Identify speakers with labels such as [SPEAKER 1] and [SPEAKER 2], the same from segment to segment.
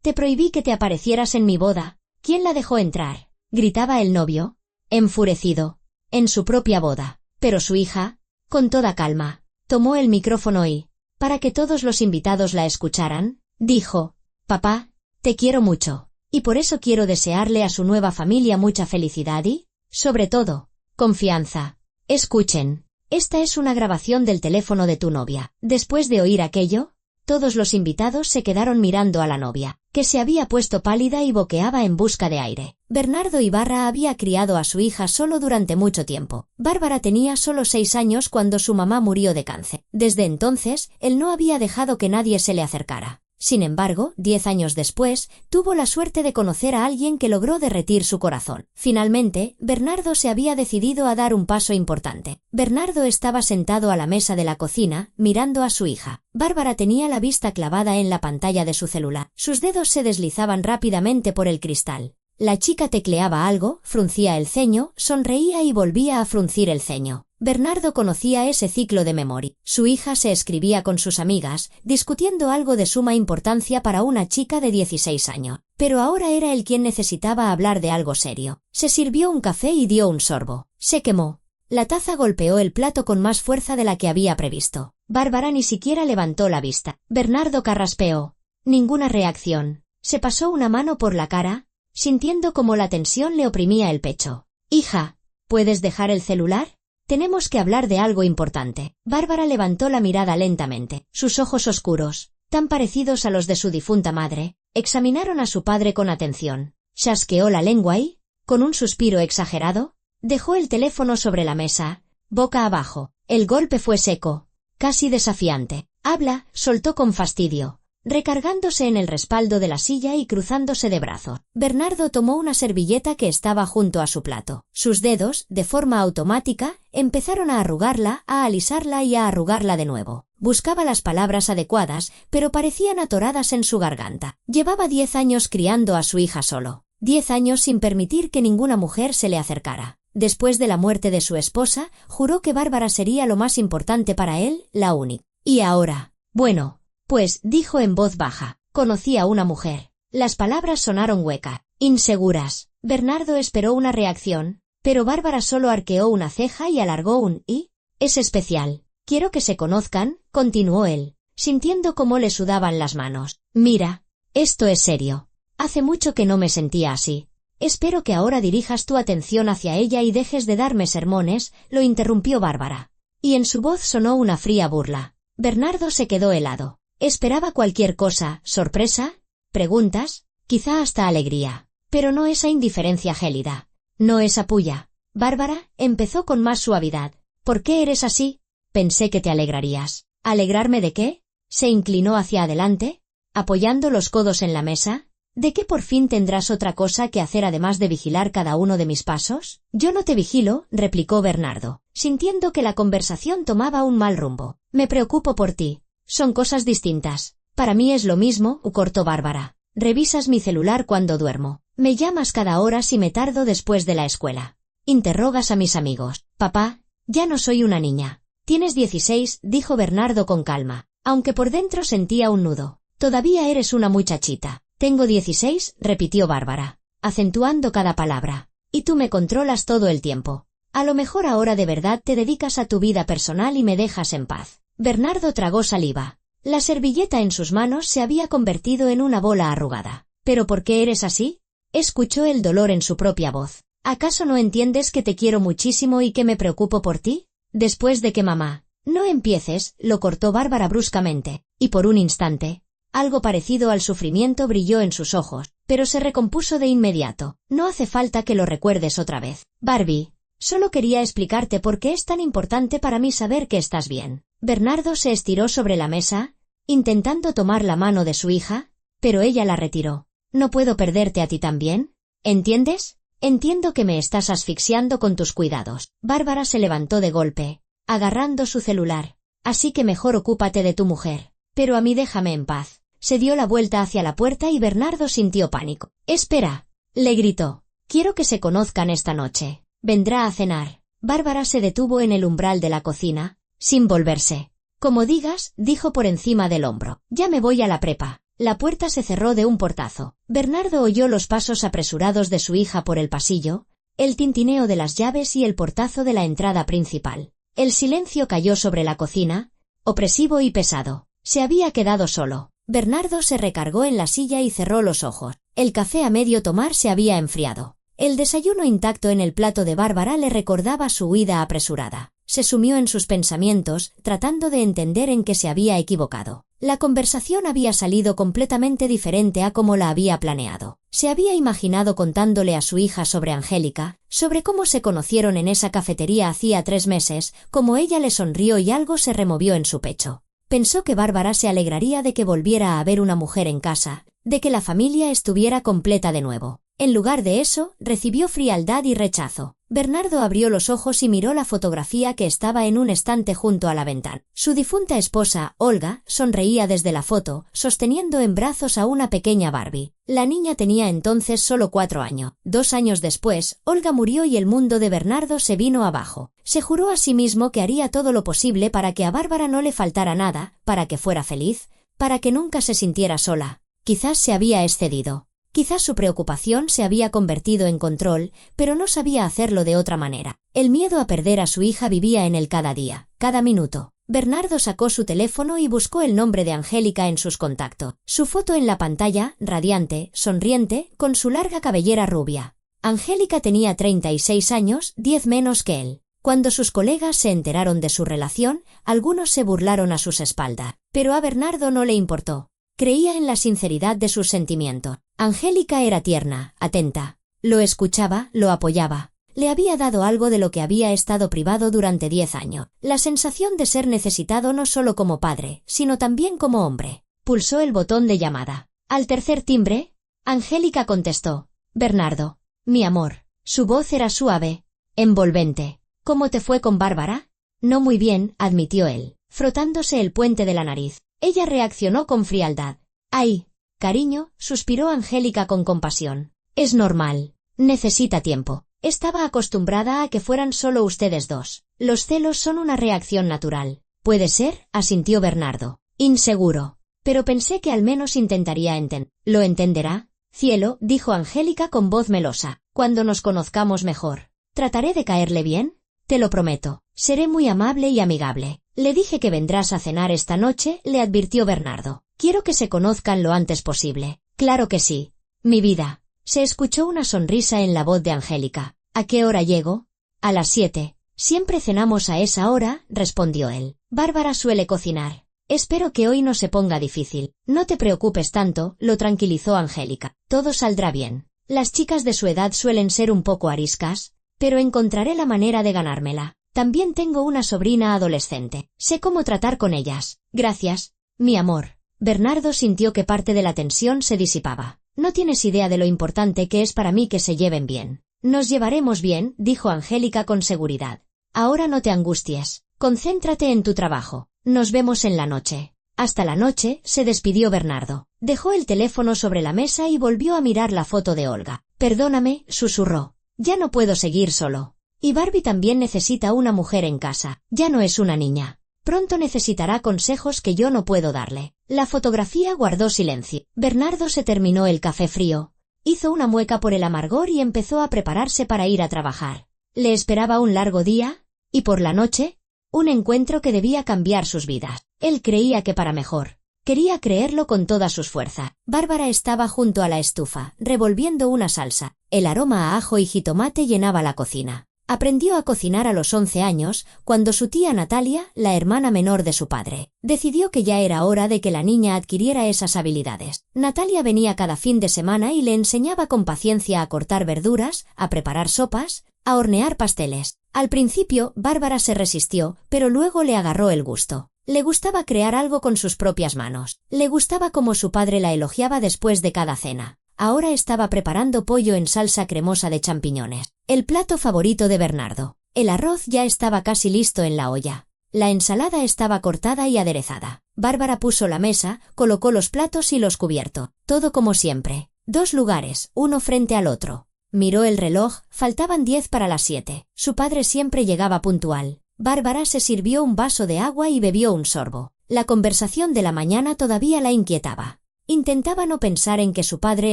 [SPEAKER 1] Te prohibí que te aparecieras en mi boda. ¿Quién la dejó entrar?, gritaba el novio, enfurecido. En su propia boda. Pero su hija, con toda calma, tomó el micrófono y, para que todos los invitados la escucharan, dijo: «Papá, te quiero mucho, y por eso quiero desearle a su nueva familia mucha felicidad y, sobre todo, confianza. Escuchen. Esta es una grabación del teléfono de tu novia». Después de oír aquello, todos los invitados se quedaron mirando a la novia, que se había puesto pálida y boqueaba en busca de aire. Bernardo Ibarra había criado a su hija solo durante mucho tiempo. Bárbara tenía solo 6 años cuando su mamá murió de cáncer. Desde entonces, él no había dejado que nadie se le acercara. Sin embargo, 10 años después, tuvo la suerte de conocer a alguien que logró derretir su corazón. Finalmente, Bernardo se había decidido a dar un paso importante. Bernardo estaba sentado a la mesa de la cocina, mirando a su hija. Bárbara tenía la vista clavada en la pantalla de su celular. Sus dedos se deslizaban rápidamente por el cristal. La chica tecleaba algo, fruncía el ceño, sonreía y volvía a fruncir el ceño. Bernardo conocía ese ciclo de memoria. Su hija se escribía con sus amigas, discutiendo algo de suma importancia para una chica de 16 años. Pero ahora era él quien necesitaba hablar de algo serio. Se sirvió un café y dio un sorbo. Se quemó. La taza golpeó el plato con más fuerza de la que había previsto. Bárbara ni siquiera levantó la vista. Bernardo carraspeó. Ninguna reacción. Se pasó una mano por la cara, sintiendo como la tensión le oprimía el pecho. «Hija, ¿puedes dejar el celular? Tenemos que hablar de algo importante». Bárbara levantó la mirada lentamente. Sus ojos oscuros, tan parecidos a los de su difunta madre, examinaron a su padre con atención. Chasqueó la lengua y, con un suspiro exagerado, dejó el teléfono sobre la mesa, boca abajo. El golpe fue seco, casi desafiante. «Habla», soltó con fastidio, recargándose en el respaldo de la silla y cruzándose de brazos. Bernardo tomó una servilleta que estaba junto a su plato. Sus dedos, de forma automática, empezaron a arrugarla, a alisarla y a arrugarla de nuevo. Buscaba las palabras adecuadas, pero parecían atoradas en su garganta. Llevaba 10 años criando a su hija solo. 10 años sin permitir que ninguna mujer se le acercara. Después de la muerte de su esposa, juró que Bárbara sería lo más importante para él, la única. Y ahora, bueno, pues, dijo en voz baja, conocí a una mujer. Las palabras sonaron huecas, inseguras. Bernardo esperó una reacción, pero Bárbara solo arqueó una ceja y alargó un «y». «Es especial. Quiero que se conozcan», continuó él, sintiendo cómo le sudaban las manos. «Mira, esto es serio. Hace mucho que no me sentía así. Espero que ahora dirijas tu atención hacia ella y dejes de darme sermones», lo interrumpió Bárbara. Y en su voz sonó una fría burla. Bernardo se quedó helado. Esperaba cualquier cosa: sorpresa, preguntas, quizá hasta alegría. Pero no esa indiferencia gélida. No esa puya. «Bárbara», empezó con más suavidad. «¿Por qué eres así? Pensé que te alegrarías». «¿Alegrarme de qué?». Se inclinó hacia adelante, apoyando los codos en la mesa. «¿De qué por fin tendrás otra cosa que hacer además de vigilar cada uno de mis pasos?». «Yo no te vigilo», replicó Bernardo, sintiendo que la conversación tomaba un mal rumbo. «Me preocupo por ti. Son cosas distintas». «Para mí es lo mismo», cortó Bárbara. «Revisas mi celular cuando duermo. Me llamas cada hora si me tardo después de la escuela. Interrogas a mis amigos. Papá, ya no soy una niña». «Tienes 16», dijo Bernardo con calma, aunque por dentro sentía un nudo. «Todavía eres una muchachita». «Tengo 16», repitió Bárbara, acentuando cada palabra. «Y tú me controlas todo el tiempo. A lo mejor ahora de verdad te dedicas a tu vida personal y me dejas en paz». Bernardo tragó saliva. La servilleta en sus manos se había convertido en una bola arrugada. «¿Pero por qué eres así?». Escuchó el dolor en su propia voz. «¿Acaso no entiendes que te quiero muchísimo y que me preocupo por ti? Después de que mamá...». «No empieces», lo cortó Bárbara bruscamente, y por un instante, algo parecido al sufrimiento brilló en sus ojos, pero se recompuso de inmediato. «No hace falta que lo recuerdes otra vez. Barbie, solo quería explicarte por qué es tan importante para mí saber que estás bien». Bernardo se estiró sobre la mesa, intentando tomar la mano de su hija, pero ella la retiró. «No puedo perderte a ti también. ¿Entiendes? Entiendo que me estás asfixiando con tus cuidados». Bárbara se levantó de golpe, agarrando su celular. «Así que mejor ocúpate de tu mujer. Pero a mí déjame en paz». Se dio la vuelta hacia la puerta y Bernardo sintió pánico. «Espera», le gritó. «Quiero que se conozcan esta noche. Vendrá a cenar». Bárbara se detuvo en el umbral de la cocina, sin volverse. «Como digas», dijo por encima del hombro. «Ya me voy a la prepa». La puerta se cerró de un portazo. Bernardo oyó los pasos apresurados de su hija por el pasillo, el tintineo de las llaves y el portazo de la entrada principal. El silencio cayó sobre la cocina, opresivo y pesado. Se había quedado solo. Bernardo se recargó en la silla y cerró los ojos. El café a medio tomar se había enfriado. El desayuno intacto en el plato de Bárbara le recordaba su huida apresurada. Se sumió en sus pensamientos, tratando de entender en qué se había equivocado. La conversación había salido completamente diferente a como la había planeado. Se había imaginado contándole a su hija sobre Angélica, sobre cómo se conocieron en esa cafetería hacía 3 meses, cómo ella le sonrió y algo se removió en su pecho. Pensó que Bárbara se alegraría de que volviera a haber una mujer en casa, de que la familia estuviera completa de nuevo. En lugar de eso, recibió frialdad y rechazo. Bernardo abrió los ojos y miró la fotografía que estaba en un estante junto a la ventana. Su difunta esposa, Olga, sonreía desde la foto, sosteniendo en brazos a una pequeña Barbie. La niña tenía entonces solo 4 años. 2 años después, Olga murió y el mundo de Bernardo se vino abajo. Se juró a sí mismo que haría todo lo posible para que a Bárbara no le faltara nada, para que fuera feliz, para que nunca se sintiera sola. Quizás se había excedido. Quizás su preocupación se había convertido en control, pero no sabía hacerlo de otra manera. El miedo a perder a su hija vivía en él cada día, cada minuto. Bernardo sacó su teléfono y buscó el nombre de Angélica en sus contactos. Su foto en la pantalla, radiante, sonriente, con su larga cabellera rubia. Angélica tenía 36 años, 10 menos que él. Cuando sus colegas se enteraron de su relación, algunos se burlaron a sus espaldas, pero a Bernardo no le importó. Creía en la sinceridad de sus sentimientos. Angélica era tierna, atenta. Lo escuchaba, lo apoyaba. Le había dado algo de lo que había estado privado durante 10 años. La sensación de ser necesitado no solo como padre, sino también como hombre. Pulsó el botón de llamada. Al tercer timbre, Angélica contestó. Bernardo. Mi amor. Su voz era suave, envolvente. ¿Cómo te fue con Bárbara? No muy bien, admitió él, frotándose el puente de la nariz. Ella reaccionó con frialdad. ¡Ay! Cariño, suspiró Angélica con compasión. Es normal. Necesita tiempo. Estaba acostumbrada a que fueran solo ustedes dos. Los celos son una reacción natural. Puede ser, asintió Bernardo. Inseguro. Pero pensé que al menos intentaría entender. ¿Lo entenderá? Cielo, dijo Angélica con voz melosa. Cuando nos conozcamos mejor. ¿Trataré de caerle bien? Te lo prometo. Seré muy amable y amigable. Le dije que vendrás a cenar esta noche, le advirtió Bernardo. Quiero que se conozcan lo antes posible. Claro que sí. Mi vida. Se escuchó una sonrisa en la voz de Angélica. ¿A qué hora llego? A las 7. Siempre cenamos a esa hora, respondió él. Bárbara suele cocinar. Espero que hoy no se ponga difícil. No te preocupes tanto, lo tranquilizó Angélica. Todo saldrá bien. Las chicas de su edad suelen ser un poco ariscas, pero encontraré la manera de ganármela. También tengo una sobrina adolescente. Sé cómo tratar con ellas. Gracias, mi amor. Bernardo sintió que parte de la tensión se disipaba. No tienes idea de lo importante que es para mí que se lleven bien. Nos llevaremos bien, dijo Angélica con seguridad. Ahora no te angusties. Concéntrate en tu trabajo. Nos vemos en la noche. Hasta la noche, se despidió Bernardo. Dejó el teléfono sobre la mesa y volvió a mirar la foto de Olga. Perdóname, susurró. Ya no puedo seguir solo. Y Barbie también necesita una mujer en casa. Ya no es una niña. Pronto necesitará consejos que yo no puedo darle. La fotografía guardó silencio. Bernardo se terminó el café frío. Hizo una mueca por el amargor y empezó a prepararse para ir a trabajar. Le esperaba un largo día, y por la noche, un encuentro que debía cambiar sus vidas. Él creía que para mejor. Quería creerlo con todas sus fuerzas. Bárbara estaba junto a la estufa, revolviendo una salsa. El aroma a ajo y jitomate llenaba la cocina. Aprendió a cocinar a los 11 años, cuando su tía Natalia, la hermana menor de su padre, decidió que ya era hora de que la niña adquiriera esas habilidades. Natalia venía cada fin de semana y le enseñaba con paciencia a cortar verduras, a preparar sopas, a hornear pasteles. Al principio, Bárbara se resistió, pero luego le agarró el gusto. Le gustaba crear algo con sus propias manos. Le gustaba como su padre la elogiaba después de cada cena. Ahora estaba preparando pollo en salsa cremosa de champiñones, el plato favorito de Bernardo. El arroz ya estaba casi listo en la olla. La ensalada estaba cortada y aderezada. Bárbara puso la mesa, colocó los platos y los cubiertos. Todo como siempre. 2 lugares, uno frente al otro. Miró el reloj, faltaban 10 para las 7. Su padre siempre llegaba puntual. Bárbara se sirvió un vaso de agua y bebió un sorbo. La conversación de la mañana todavía la inquietaba. Intentaba no pensar en que su padre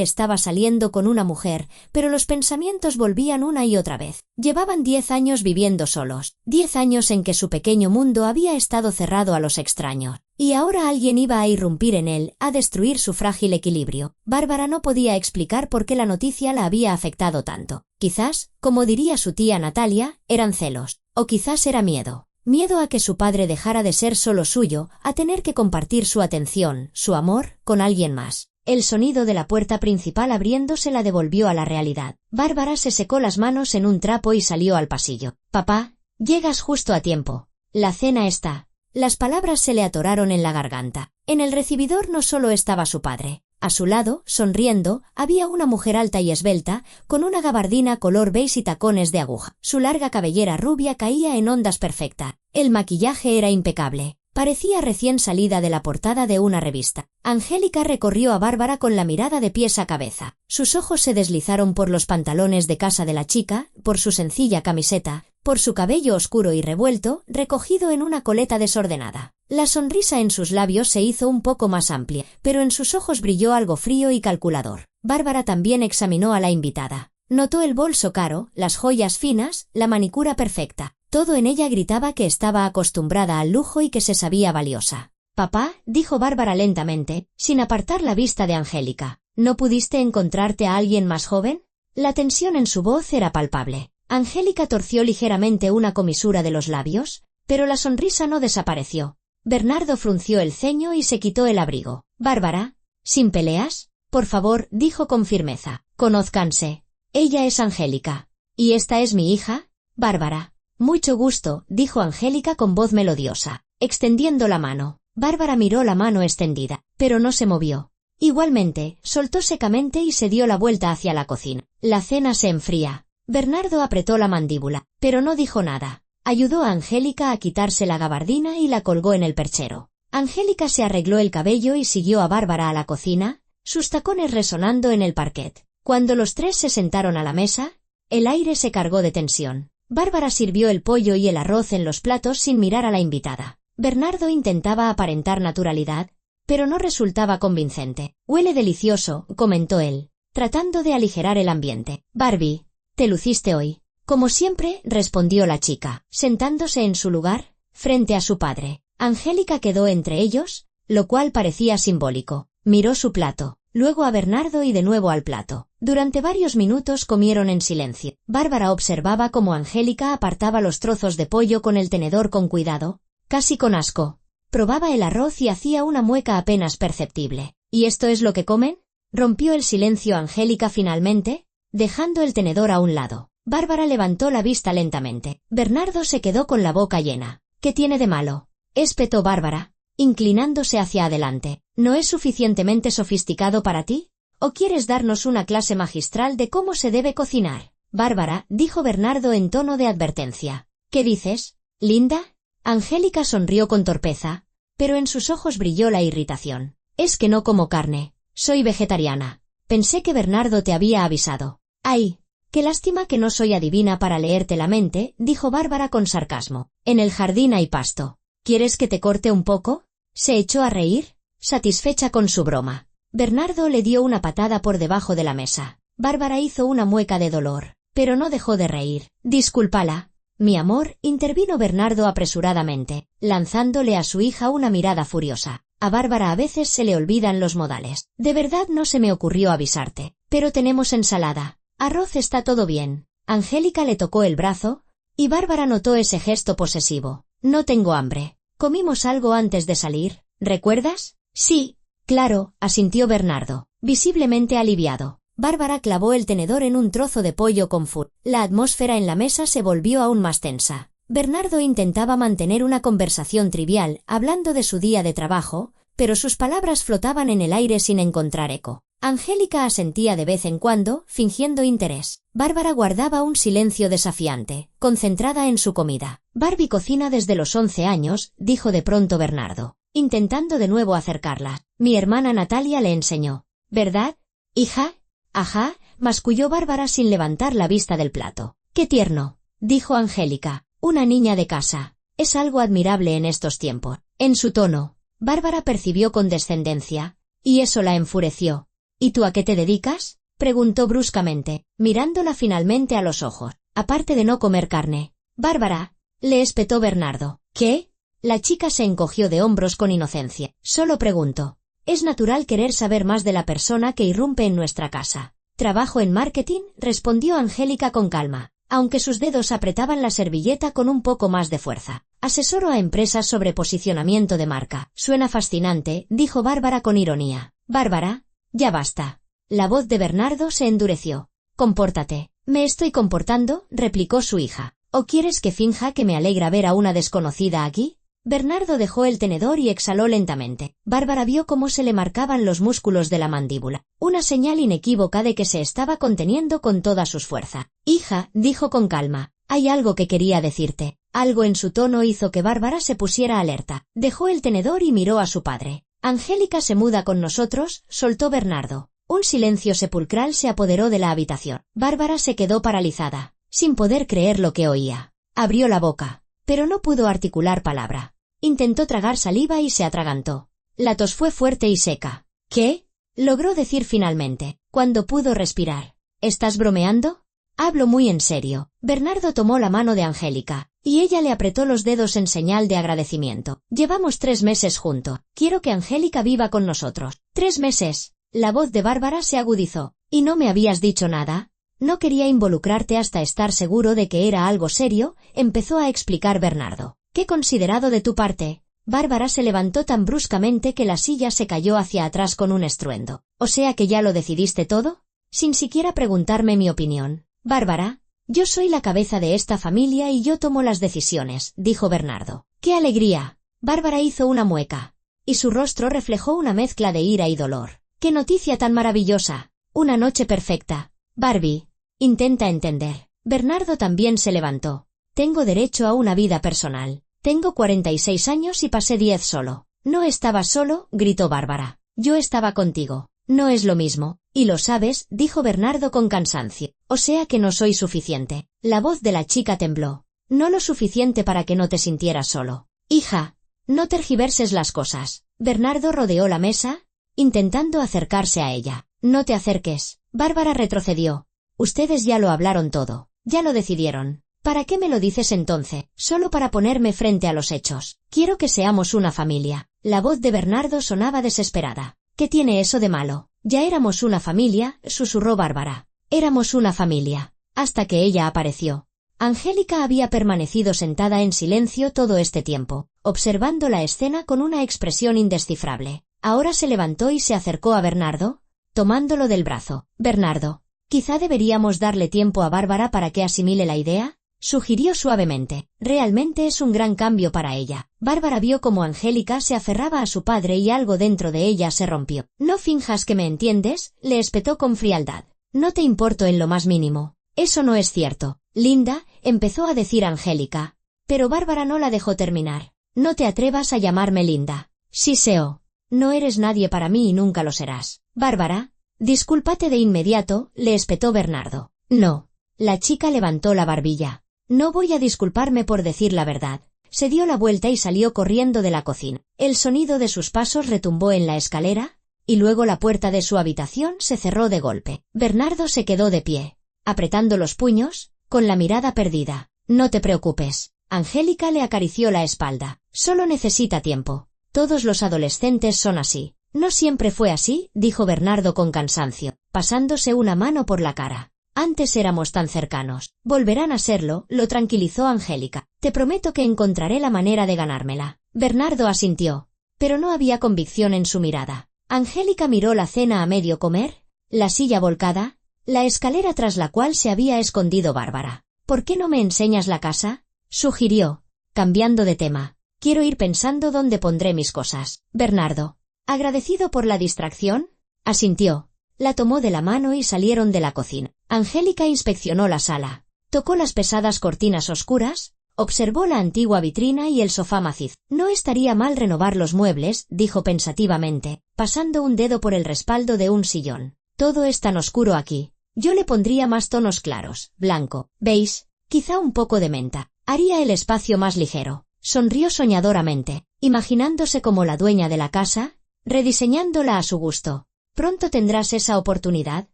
[SPEAKER 1] estaba saliendo con una mujer, pero los pensamientos volvían una y otra vez. Llevaban 10 años viviendo solos, 10 años en que su pequeño mundo había estado cerrado a los extraños. Y ahora alguien iba a irrumpir en él, a destruir su frágil equilibrio. Bárbara no podía explicar por qué la noticia la había afectado tanto. Quizás, como diría su tía Natalia, eran celos. O quizás era miedo. Miedo a que su padre dejara de ser solo suyo, a tener que compartir su atención, su amor, con alguien más. El sonido de la puerta principal abriéndose la devolvió a la realidad. Bárbara se secó las manos en un trapo y salió al pasillo. «Papá, llegas justo a tiempo. La cena está». Las palabras se le atoraron en la garganta. En el recibidor no solo estaba su padre. A su lado, sonriendo, había una mujer alta y esbelta, con una gabardina color beige y tacones de aguja. Su larga cabellera rubia caía en ondas perfectas. El maquillaje era impecable. Parecía recién salida de la portada de una revista. Angélica recorrió a Bárbara con la mirada de pies a cabeza. Sus ojos se deslizaron por los pantalones de casa de la chica, por su sencilla camiseta, por su cabello oscuro y revuelto, recogido en una coleta desordenada. La sonrisa en sus labios se hizo un poco más amplia, pero en sus ojos brilló algo frío y calculador. Bárbara también examinó a la invitada. Notó el bolso caro, las joyas finas, la manicura perfecta. Todo en ella gritaba que estaba acostumbrada al lujo y que se sabía valiosa. «Papá», dijo Bárbara lentamente, sin apartar la vista de Angélica, «¿no pudiste encontrarte a alguien más joven?». La tensión en su voz era palpable. Angélica torció ligeramente una comisura de los labios, pero la sonrisa no desapareció. Bernardo frunció el ceño y se quitó el abrigo. «Bárbara, ¿sin peleas? Por favor», dijo con firmeza. «Conózcanse. Ella es Angélica. ¿Y esta es mi hija? Bárbara». «Mucho gusto», dijo Angélica con voz melodiosa, extendiendo la mano. Bárbara miró la mano extendida, pero no se movió. Igualmente, soltó secamente y se dio la vuelta hacia la cocina. La cena se enfría. Bernardo apretó la mandíbula, pero no dijo nada. Ayudó a Angélica a quitarse la gabardina y la colgó en el perchero. Angélica se arregló el cabello y siguió a Bárbara a la cocina, sus tacones resonando en el parquet. Cuando los tres se sentaron a la mesa, el aire se cargó de tensión. Bárbara sirvió el pollo y el arroz en los platos sin mirar a la invitada. Bernardo intentaba aparentar naturalidad, pero no resultaba convincente. «Huele delicioso», comentó él, tratando de aligerar el ambiente. «Barbie, te luciste hoy». «Como siempre», respondió la chica, sentándose en su lugar, frente a su padre. Angélica quedó entre ellos, lo cual parecía simbólico. Miró su plato, luego a Bernardo y de nuevo al plato. Durante varios minutos comieron en silencio. Bárbara observaba cómo Angélica apartaba los trozos de pollo con el tenedor con cuidado, casi con asco. Probaba el arroz y hacía una mueca apenas perceptible. «¿Y esto es lo que comen?», rompió el silencio Angélica finalmente, dejando el tenedor a un lado. Bárbara levantó la vista lentamente. Bernardo se quedó con la boca llena. «¿Qué tiene de malo?», espetó Bárbara, inclinándose hacia adelante. «¿No es suficientemente sofisticado para ti? ¿O quieres darnos una clase magistral de cómo se debe cocinar?». «Bárbara», dijo Bernardo en tono de advertencia. «¿Qué dices, linda?». Angélica sonrió con torpeza, pero en sus ojos brilló la irritación. «Es que no como carne. Soy vegetariana. Pensé que Bernardo te había avisado». «Ay, qué lástima que no soy adivina para leerte la mente», dijo Bárbara con sarcasmo. «En el jardín hay pasto. ¿Quieres que te corte un poco?». Se echó a reír, satisfecha con su broma. Bernardo le dio una patada por debajo de la mesa. Bárbara hizo una mueca de dolor, pero no dejó de reír. «Discúlpala, mi amor», intervino Bernardo apresuradamente, lanzándole a su hija una mirada furiosa. «A Bárbara a veces se le olvidan los modales. De verdad no se me ocurrió avisarte. Pero tenemos ensalada. Arroz, está todo bien». Angélica le tocó el brazo, y Bárbara notó ese gesto posesivo. «No tengo hambre. Comimos algo antes de salir, ¿recuerdas?». «Sí, claro», asintió Bernardo, visiblemente aliviado. Bárbara clavó el tenedor en un trozo de pollo con furia. La atmósfera en la mesa se volvió aún más tensa. Bernardo intentaba mantener una conversación trivial, hablando de su día de trabajo, pero sus palabras flotaban en el aire sin encontrar eco. Angélica asentía de vez en cuando, fingiendo interés. Bárbara guardaba un silencio desafiante, concentrada en su comida. «Barbie cocina desde los 11 años», dijo de pronto Bernardo, intentando de nuevo acercarla. «Mi hermana Natalia le enseñó». «¿Verdad, hija?». «Ajá», masculló Bárbara sin levantar la vista del plato. «Qué tierno», dijo Angélica. «Una niña de casa. Es algo admirable en estos tiempos». En su tono, Bárbara percibió condescendencia, y eso la enfureció. ¿Y tú a qué te dedicas?, preguntó bruscamente, mirándola finalmente a los ojos. Aparte de no comer carne. Bárbara, le espetó Bernardo. ¿Qué? La chica se encogió de hombros con inocencia. Solo pregunto. Es natural querer saber más de la persona que irrumpe en nuestra casa. Trabajo en marketing, respondió Angélica con calma, aunque sus dedos apretaban la servilleta con un poco más de fuerza. Asesoro a empresas sobre posicionamiento de marca. Suena fascinante, dijo Bárbara con ironía. Bárbara, ya basta. La voz de Bernardo se endureció. Compórtate. Me estoy comportando, replicó su hija. ¿O quieres que finja que me alegra ver a una desconocida aquí? Bernardo dejó el tenedor y exhaló lentamente. Bárbara vio cómo se le marcaban los músculos de la mandíbula, una señal inequívoca de que se estaba conteniendo con toda su fuerza. Hija, dijo con calma, hay algo que quería decirte. Algo en su tono hizo que Bárbara se pusiera alerta. Dejó el tenedor y miró a su padre. Angélica se muda con nosotros, soltó Bernardo. Un silencio sepulcral se apoderó de la habitación. Bárbara se quedó paralizada, sin poder creer lo que oía. Abrió la boca, pero no pudo articular palabra. Intentó tragar saliva y se atragantó. La tos fue fuerte y seca. ¿Qué? Logró decir finalmente, cuando pudo respirar. ¿Estás bromeando? Hablo muy en serio. Bernardo tomó la mano de Angélica, y ella le apretó los dedos en señal de agradecimiento. Llevamos 3 meses juntos. Quiero que Angélica viva con nosotros. 3 meses. La voz de Bárbara se agudizó. ¿Y no me habías dicho nada? No quería involucrarte hasta estar seguro de que era algo serio, empezó a explicar Bernardo. ¡Qué considerado de tu parte! Bárbara se levantó tan bruscamente que la silla se cayó hacia atrás con un estruendo. ¿O sea que ya lo decidiste todo? Sin siquiera preguntarme mi opinión. Bárbara, yo soy la cabeza de esta familia y yo tomo las decisiones, dijo Bernardo. ¡Qué alegría! Bárbara hizo una mueca, y su rostro reflejó una mezcla de ira y dolor. ¡Qué noticia tan maravillosa! Una noche perfecta. Barbie, intenta entender. Bernardo también se levantó. Tengo derecho a una vida personal. Tengo 46 años y pasé 10 solo. No estaba solo, gritó Bárbara. Yo estaba contigo. No es lo mismo, y lo sabes, dijo Bernardo con cansancio. O sea que no soy suficiente. La voz de la chica tembló. No lo suficiente para que no te sintieras solo. Hija, no tergiverses las cosas. Bernardo rodeó la mesa, intentando acercarse a ella. No te acerques. Bárbara retrocedió. Ustedes ya lo hablaron todo. Ya lo decidieron. ¿Para qué me lo dices entonces? Solo para ponerme frente a los hechos. Quiero que seamos una familia. La voz de Bernardo sonaba desesperada. ¿Qué tiene eso de malo? Ya éramos una familia, susurró Bárbara. Éramos una familia. Hasta que ella apareció. Angélica había permanecido sentada en silencio todo este tiempo, observando la escena con una expresión indescifrable. Ahora se levantó y se acercó a Bernardo, tomándolo del brazo. Bernardo, quizá deberíamos darle tiempo a Bárbara para que asimile la idea, sugirió suavemente. Realmente es un gran cambio para ella. Bárbara vio cómo Angélica se aferraba a su padre y algo dentro de ella se rompió. No finjas que me entiendes, le espetó con frialdad. No te importo en lo más mínimo. Eso no es cierto. Linda, empezó a decir Angélica. Pero Bárbara no la dejó terminar. No te atrevas a llamarme Linda. Siseo. No eres nadie para mí y nunca lo serás. Bárbara, discúlpate de inmediato, le espetó Bernardo. No. La chica levantó la barbilla. No voy a disculparme por decir la verdad. Se dio la vuelta y salió corriendo de la cocina. El sonido de sus pasos retumbó en la escalera, y luego la puerta de su habitación se cerró de golpe. Bernardo se quedó de pie, apretando los puños, con la mirada perdida. No te preocupes. Angélica le acarició la espalda. Solo necesita tiempo. Todos los adolescentes son así. No siempre fue así, dijo Bernardo con cansancio, pasándose una mano por la cara. Antes éramos tan cercanos. Volverán a serlo, lo tranquilizó Angélica. Te prometo que encontraré la manera de ganármela. Bernardo asintió, pero no había convicción en su mirada. Angélica miró la cena a medio comer, la silla volcada, la escalera tras la cual se había escondido Bárbara. ¿Por qué no me enseñas la casa?, sugirió, cambiando de tema. Quiero ir pensando dónde pondré mis cosas. Bernardo, agradecido por la distracción, asintió. La tomó de la mano y salieron de la cocina. Angélica inspeccionó la sala. Tocó las pesadas cortinas oscuras, observó la antigua vitrina y el sofá macizo. No estaría mal renovar los muebles, dijo pensativamente, pasando un dedo por el respaldo de un sillón. Todo es tan oscuro aquí. Yo le pondría más tonos claros, blanco, beige, quizá un poco de menta. Haría el espacio más ligero. Sonrió soñadoramente, imaginándose como la dueña de la casa, rediseñándola a su gusto. Pronto tendrás esa oportunidad,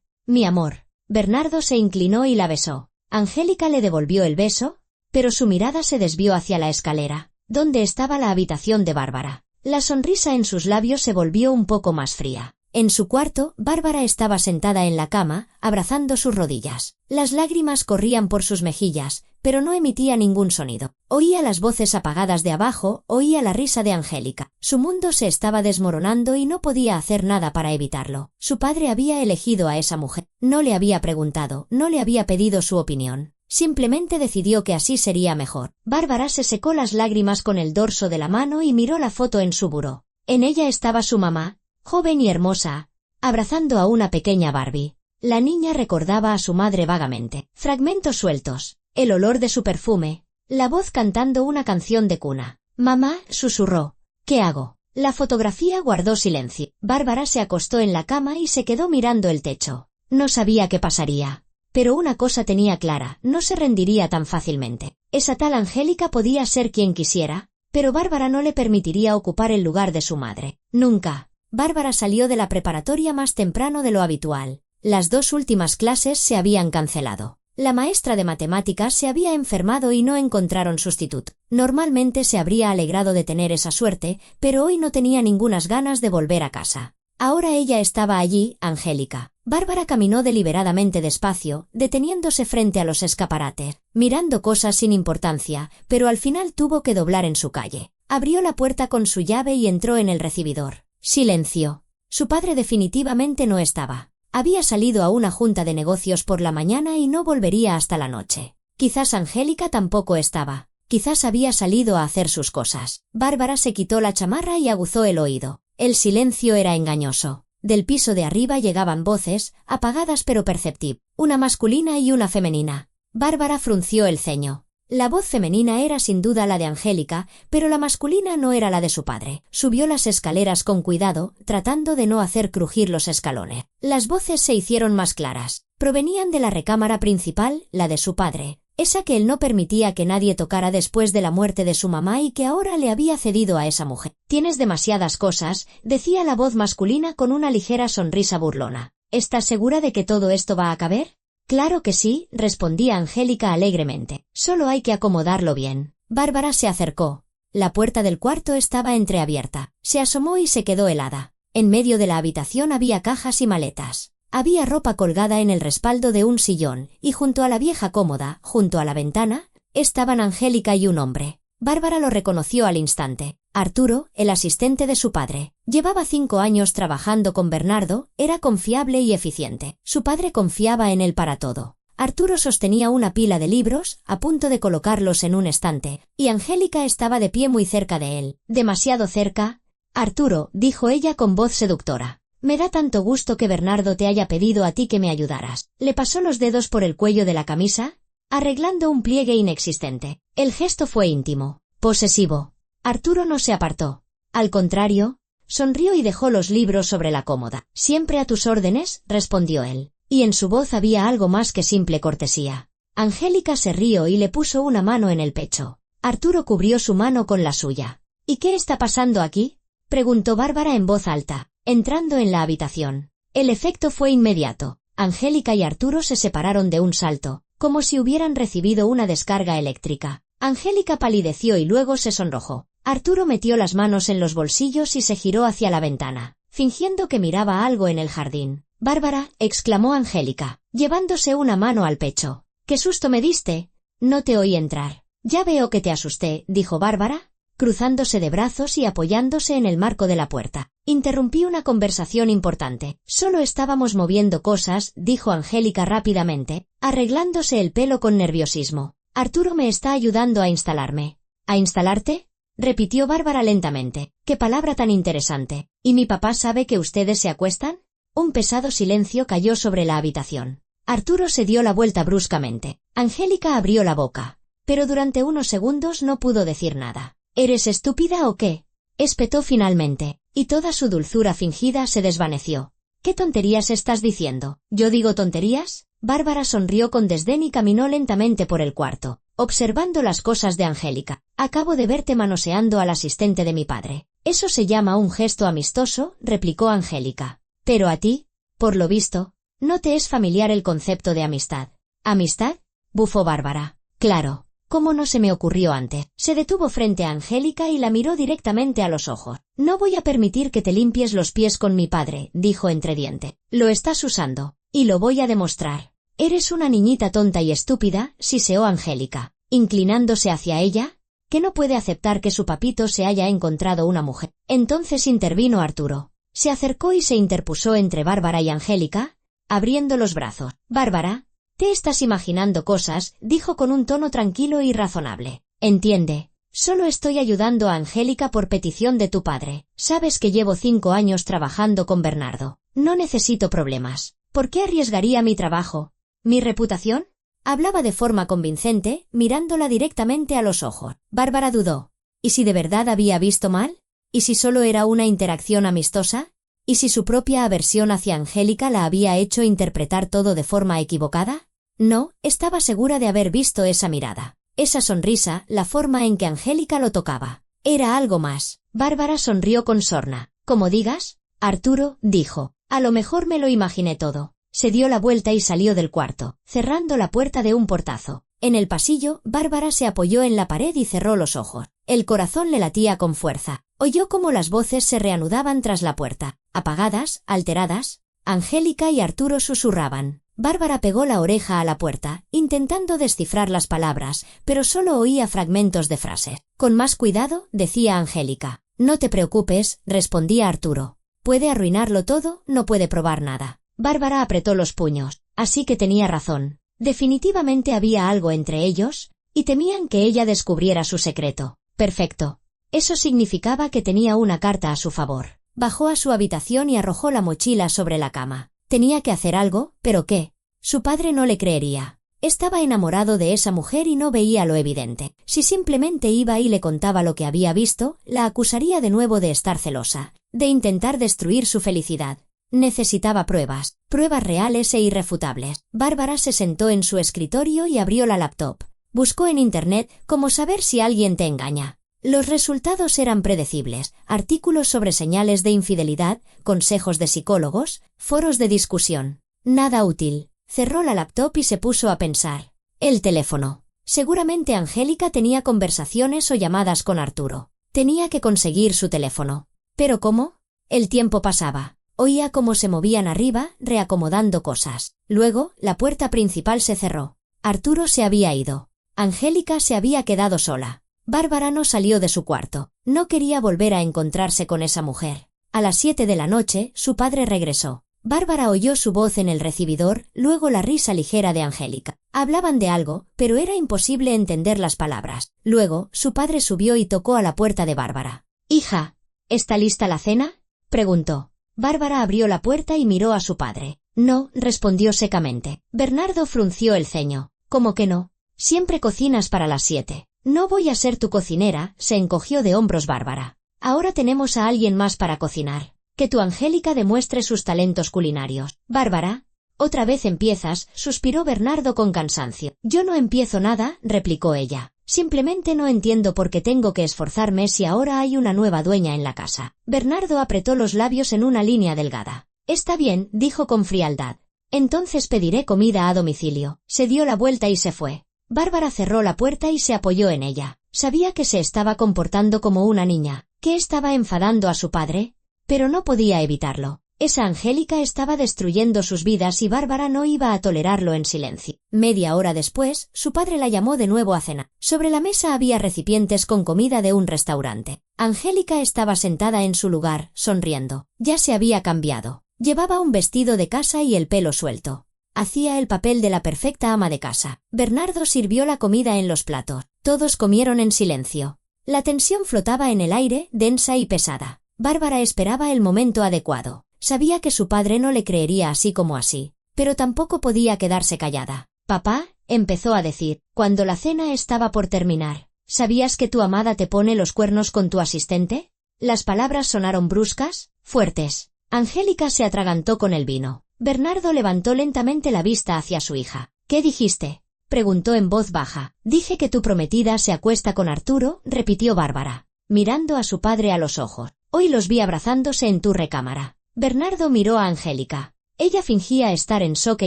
[SPEAKER 1] mi amor. Bernardo se inclinó y la besó. Angélica le devolvió el beso, pero su mirada se desvió hacia la escalera, donde estaba la habitación de Bárbara. La sonrisa en sus labios se volvió un poco más fría. En su cuarto, Bárbara estaba sentada en la cama, abrazando sus rodillas. Las lágrimas corrían por sus mejillas, pero no emitía ningún sonido. Oía las voces apagadas de abajo, oía la risa de Angélica. Su mundo se estaba desmoronando y no podía hacer nada para evitarlo. Su padre había elegido a esa mujer. No le había preguntado, no le había pedido su opinión. Simplemente decidió que así sería mejor. Bárbara se secó las lágrimas con el dorso de la mano y miró la foto en su buró. En ella estaba su mamá, joven y hermosa, abrazando a una pequeña Barbie. La niña recordaba a su madre vagamente. Fragmentos sueltos, el olor de su perfume, la voz cantando una canción de cuna. Mamá, susurró. ¿Qué hago? La fotografía guardó silencio. Bárbara se acostó en la cama y se quedó mirando el techo. No sabía qué pasaría. Pero una cosa tenía clara, no se rendiría tan fácilmente. Esa tal Angélica podía ser quien quisiera, pero Bárbara no le permitiría ocupar el lugar de su madre. Nunca. Bárbara salió de la preparatoria más temprano de lo habitual. Las 2 últimas clases se habían cancelado. La maestra de matemáticas se había enfermado y no encontraron sustituto. Normalmente se habría alegrado de tener esa suerte, pero hoy no tenía ningunas ganas de volver a casa. Ahora ella estaba allí, Angélica. Bárbara caminó deliberadamente despacio, deteniéndose frente a los escaparates, mirando cosas sin importancia, pero al final tuvo que doblar en su calle. Abrió la puerta con su llave y entró en el recibidor. Silencio. Su padre definitivamente no estaba. Había salido a una junta de negocios por la mañana y no volvería hasta la noche. Quizás Angélica tampoco estaba. Quizás había salido a hacer sus cosas. Bárbara se quitó la chamarra y aguzó el oído. El silencio era engañoso. Del piso de arriba llegaban voces, apagadas pero perceptibles, una masculina y una femenina. Bárbara frunció el ceño. La voz femenina era sin duda la de Angélica, pero la masculina no era la de su padre. Subió las escaleras con cuidado, tratando de no hacer crujir los escalones. Las voces se hicieron más claras. Provenían de la recámara principal, la de su padre, esa que él no permitía que nadie tocara después de la muerte de su mamá y que ahora le había cedido a esa mujer. «Tienes demasiadas cosas», decía la voz masculina con una ligera sonrisa burlona. «¿Estás segura de que todo esto va a caber?» «Claro que sí», respondía Angélica alegremente. «Solo hay que acomodarlo bien». Bárbara se acercó. La puerta del cuarto estaba entreabierta. Se asomó y se quedó helada. En medio de la habitación había cajas y maletas. Había ropa colgada en el respaldo de un sillón, y junto a la vieja cómoda, junto a la ventana, estaban Angélica y un hombre. Bárbara lo reconoció al instante. Arturo, el asistente de su padre. Llevaba 5 años trabajando con Bernardo, era confiable y eficiente. Su padre confiaba en él para todo. Arturo sostenía una pila de libros, a punto de colocarlos en un estante, y Angélica estaba de pie muy cerca de él. «Demasiado cerca». «Arturo», dijo ella con voz seductora. «Me da tanto gusto que Bernardo te haya pedido a ti que me ayudaras». Le pasó los dedos por el cuello de la camisa, arreglando un pliegue inexistente. El gesto fue íntimo, posesivo. Arturo no se apartó. Al contrario, sonrió y dejó los libros sobre la cómoda. «Siempre a tus órdenes», respondió él. Y en su voz había algo más que simple cortesía. Angélica se rió y le puso una mano en el pecho. Arturo cubrió su mano con la suya. «¿Y qué está pasando aquí?», preguntó Bárbara en voz alta, entrando en la habitación. El efecto fue inmediato. Angélica y Arturo se separaron de un salto, como si hubieran recibido una descarga eléctrica. Angélica palideció y luego se sonrojó. Arturo metió las manos en los bolsillos y se giró hacia la ventana, fingiendo que miraba algo en el jardín. «Bárbara», exclamó Angélica, llevándose una mano al pecho. «¿Qué susto me diste? No te oí entrar». «Ya veo que te asusté», dijo Bárbara, cruzándose de brazos y apoyándose en el marco de la puerta. «Interrumpí una conversación importante». «Solo estábamos moviendo cosas», dijo Angélica rápidamente, arreglándose el pelo con nerviosismo. «Arturo me está ayudando a instalarme». «¿A instalarte?», repitió Bárbara lentamente. «Qué palabra tan interesante. ¿Y mi papá sabe que ustedes se acuestan?». Un pesado silencio cayó sobre la habitación. Arturo se dio la vuelta bruscamente. Angélica abrió la boca, pero durante unos segundos no pudo decir nada. «¿Eres estúpida o qué?», espetó finalmente, y toda su dulzura fingida se desvaneció. «¿Qué tonterías estás diciendo?». «¿Yo digo tonterías?». Bárbara sonrió con desdén y caminó lentamente por el cuarto, observando las cosas de Angélica. «Acabo de verte manoseando al asistente de mi padre». Eso se llama un gesto amistoso, replicó Angélica. Pero a ti, por lo visto, no te es familiar el concepto de amistad. ¿Amistad? Bufó Bárbara. Claro. ¿Cómo no se me ocurrió antes? Se detuvo frente a Angélica y la miró directamente a los ojos. No voy a permitir que te limpies los pies con mi padre, dijo entre dientes. Lo estás usando. Y lo voy a demostrar. Eres una niñita tonta y estúpida, siseó Angélica, inclinándose hacia ella, que no puede aceptar que su papito se haya encontrado una mujer. Entonces intervino Arturo. Se acercó y se interpuso entre Bárbara y Angélica, abriendo los brazos. Bárbara, te estás imaginando cosas, dijo con un tono tranquilo y razonable. Entiende, solo estoy ayudando a Angélica por petición de tu padre. Sabes que llevo 5 años trabajando con Bernardo. No necesito problemas. ¿Por qué arriesgaría mi trabajo? ¿Mi reputación? Hablaba de forma convincente, mirándola directamente a los ojos. Bárbara dudó. ¿Y si de verdad había visto mal? ¿Y si solo era una interacción amistosa? ¿Y si su propia aversión hacia Angélica la había hecho interpretar todo de forma equivocada? No, estaba segura de haber visto esa mirada, esa sonrisa, la forma en que Angélica lo tocaba. Era algo más. Bárbara sonrió con sorna. Como digas, Arturo, dijo. A lo mejor me lo imaginé todo. Se dio la vuelta y salió del cuarto, cerrando la puerta de un portazo. En el pasillo, Bárbara se apoyó en la pared y cerró los ojos. El corazón le latía con fuerza. Oyó cómo las voces se reanudaban tras la puerta. Apagadas, alteradas, Angélica y Arturo susurraban. Bárbara pegó la oreja a la puerta, intentando descifrar las palabras, pero solo oía fragmentos de frases. Con más cuidado, decía Angélica. No te preocupes, respondía Arturo. Puede arruinarlo todo, no puede probar nada. Bárbara apretó los puños. Así que tenía razón. Definitivamente había algo entre ellos, y temían que ella descubriera su secreto. Perfecto. Eso significaba que tenía una carta a su favor. Bajó a su habitación y arrojó la mochila sobre la cama. Tenía que hacer algo, ¿pero qué? Su padre no le creería. Estaba enamorado de esa mujer y no veía lo evidente. Si simplemente iba y le contaba lo que había visto, la acusaría de nuevo de estar celosa, de intentar destruir su felicidad. Necesitaba pruebas, pruebas reales e irrefutables. Bárbara se sentó en su escritorio y abrió la laptop. Buscó en Internet cómo saber si alguien te engaña. Los resultados eran predecibles: artículos sobre señales de infidelidad, consejos de psicólogos, foros de discusión. Nada útil. Cerró la laptop y se puso a pensar. El teléfono. Seguramente Angélica tenía conversaciones o llamadas con Arturo. Tenía que conseguir su teléfono. ¿Pero cómo? El tiempo pasaba. Oía cómo se movían arriba, reacomodando cosas. Luego, la puerta principal se cerró. Arturo se había ido. Angélica se había quedado sola. Bárbara no salió de su cuarto. No quería volver a encontrarse con esa mujer. A las 7 de la noche, su padre regresó. Bárbara oyó su voz en el recibidor, luego la risa ligera de Angélica. Hablaban de algo, pero era imposible entender las palabras. Luego, su padre subió y tocó a la puerta de Bárbara. «Hija, ¿está lista la cena?», preguntó. Bárbara abrió la puerta y miró a su padre. «No», respondió secamente. Bernardo frunció el ceño. «¿Cómo que no? Siempre cocinas para las 7. «No voy a ser tu cocinera», se encogió de hombros Bárbara. «Ahora tenemos a alguien más para cocinar. Que tu Angélica demuestre sus talentos culinarios». «Bárbara, otra vez empiezas», suspiró Bernardo con cansancio. «Yo no empiezo nada», replicó ella. «Simplemente no entiendo por qué tengo que esforzarme si ahora hay una nueva dueña en la casa». Bernardo apretó los labios en una línea delgada. «Está bien», dijo con frialdad. «Entonces pediré comida a domicilio». Se dio la vuelta y se fue. Bárbara cerró la puerta y se apoyó en ella. Sabía que se estaba comportando como una niña, que estaba enfadando a su padre, pero no podía evitarlo. Esa Angélica estaba destruyendo sus vidas y Bárbara no iba a tolerarlo en silencio. Media hora después, su padre la llamó de nuevo a cenar. Sobre la mesa había recipientes con comida de un restaurante. Angélica estaba sentada en su lugar, sonriendo. Ya se había cambiado. Llevaba un vestido de casa y el pelo suelto. Hacía el papel de la perfecta ama de casa. Bernardo sirvió la comida en los platos. Todos comieron en silencio. La tensión flotaba en el aire, densa y pesada. Bárbara esperaba el momento adecuado. Sabía que su padre no le creería así como así, pero tampoco podía quedarse callada. «Papá», empezó a decir, cuando la cena estaba por terminar, «¿sabías que tu amada te pone los cuernos con tu asistente?». Las palabras sonaron bruscas, fuertes. Angélica se atragantó con el vino. Bernardo levantó lentamente la vista hacia su hija. «¿Qué dijiste?», preguntó en voz baja. «Dije que tu prometida se acuesta con Arturo», repitió Bárbara. mirando a su padre a los ojos. Hoy los vi abrazándose en tu recámara. Bernardo miró a Angélica. Ella fingía estar en shock e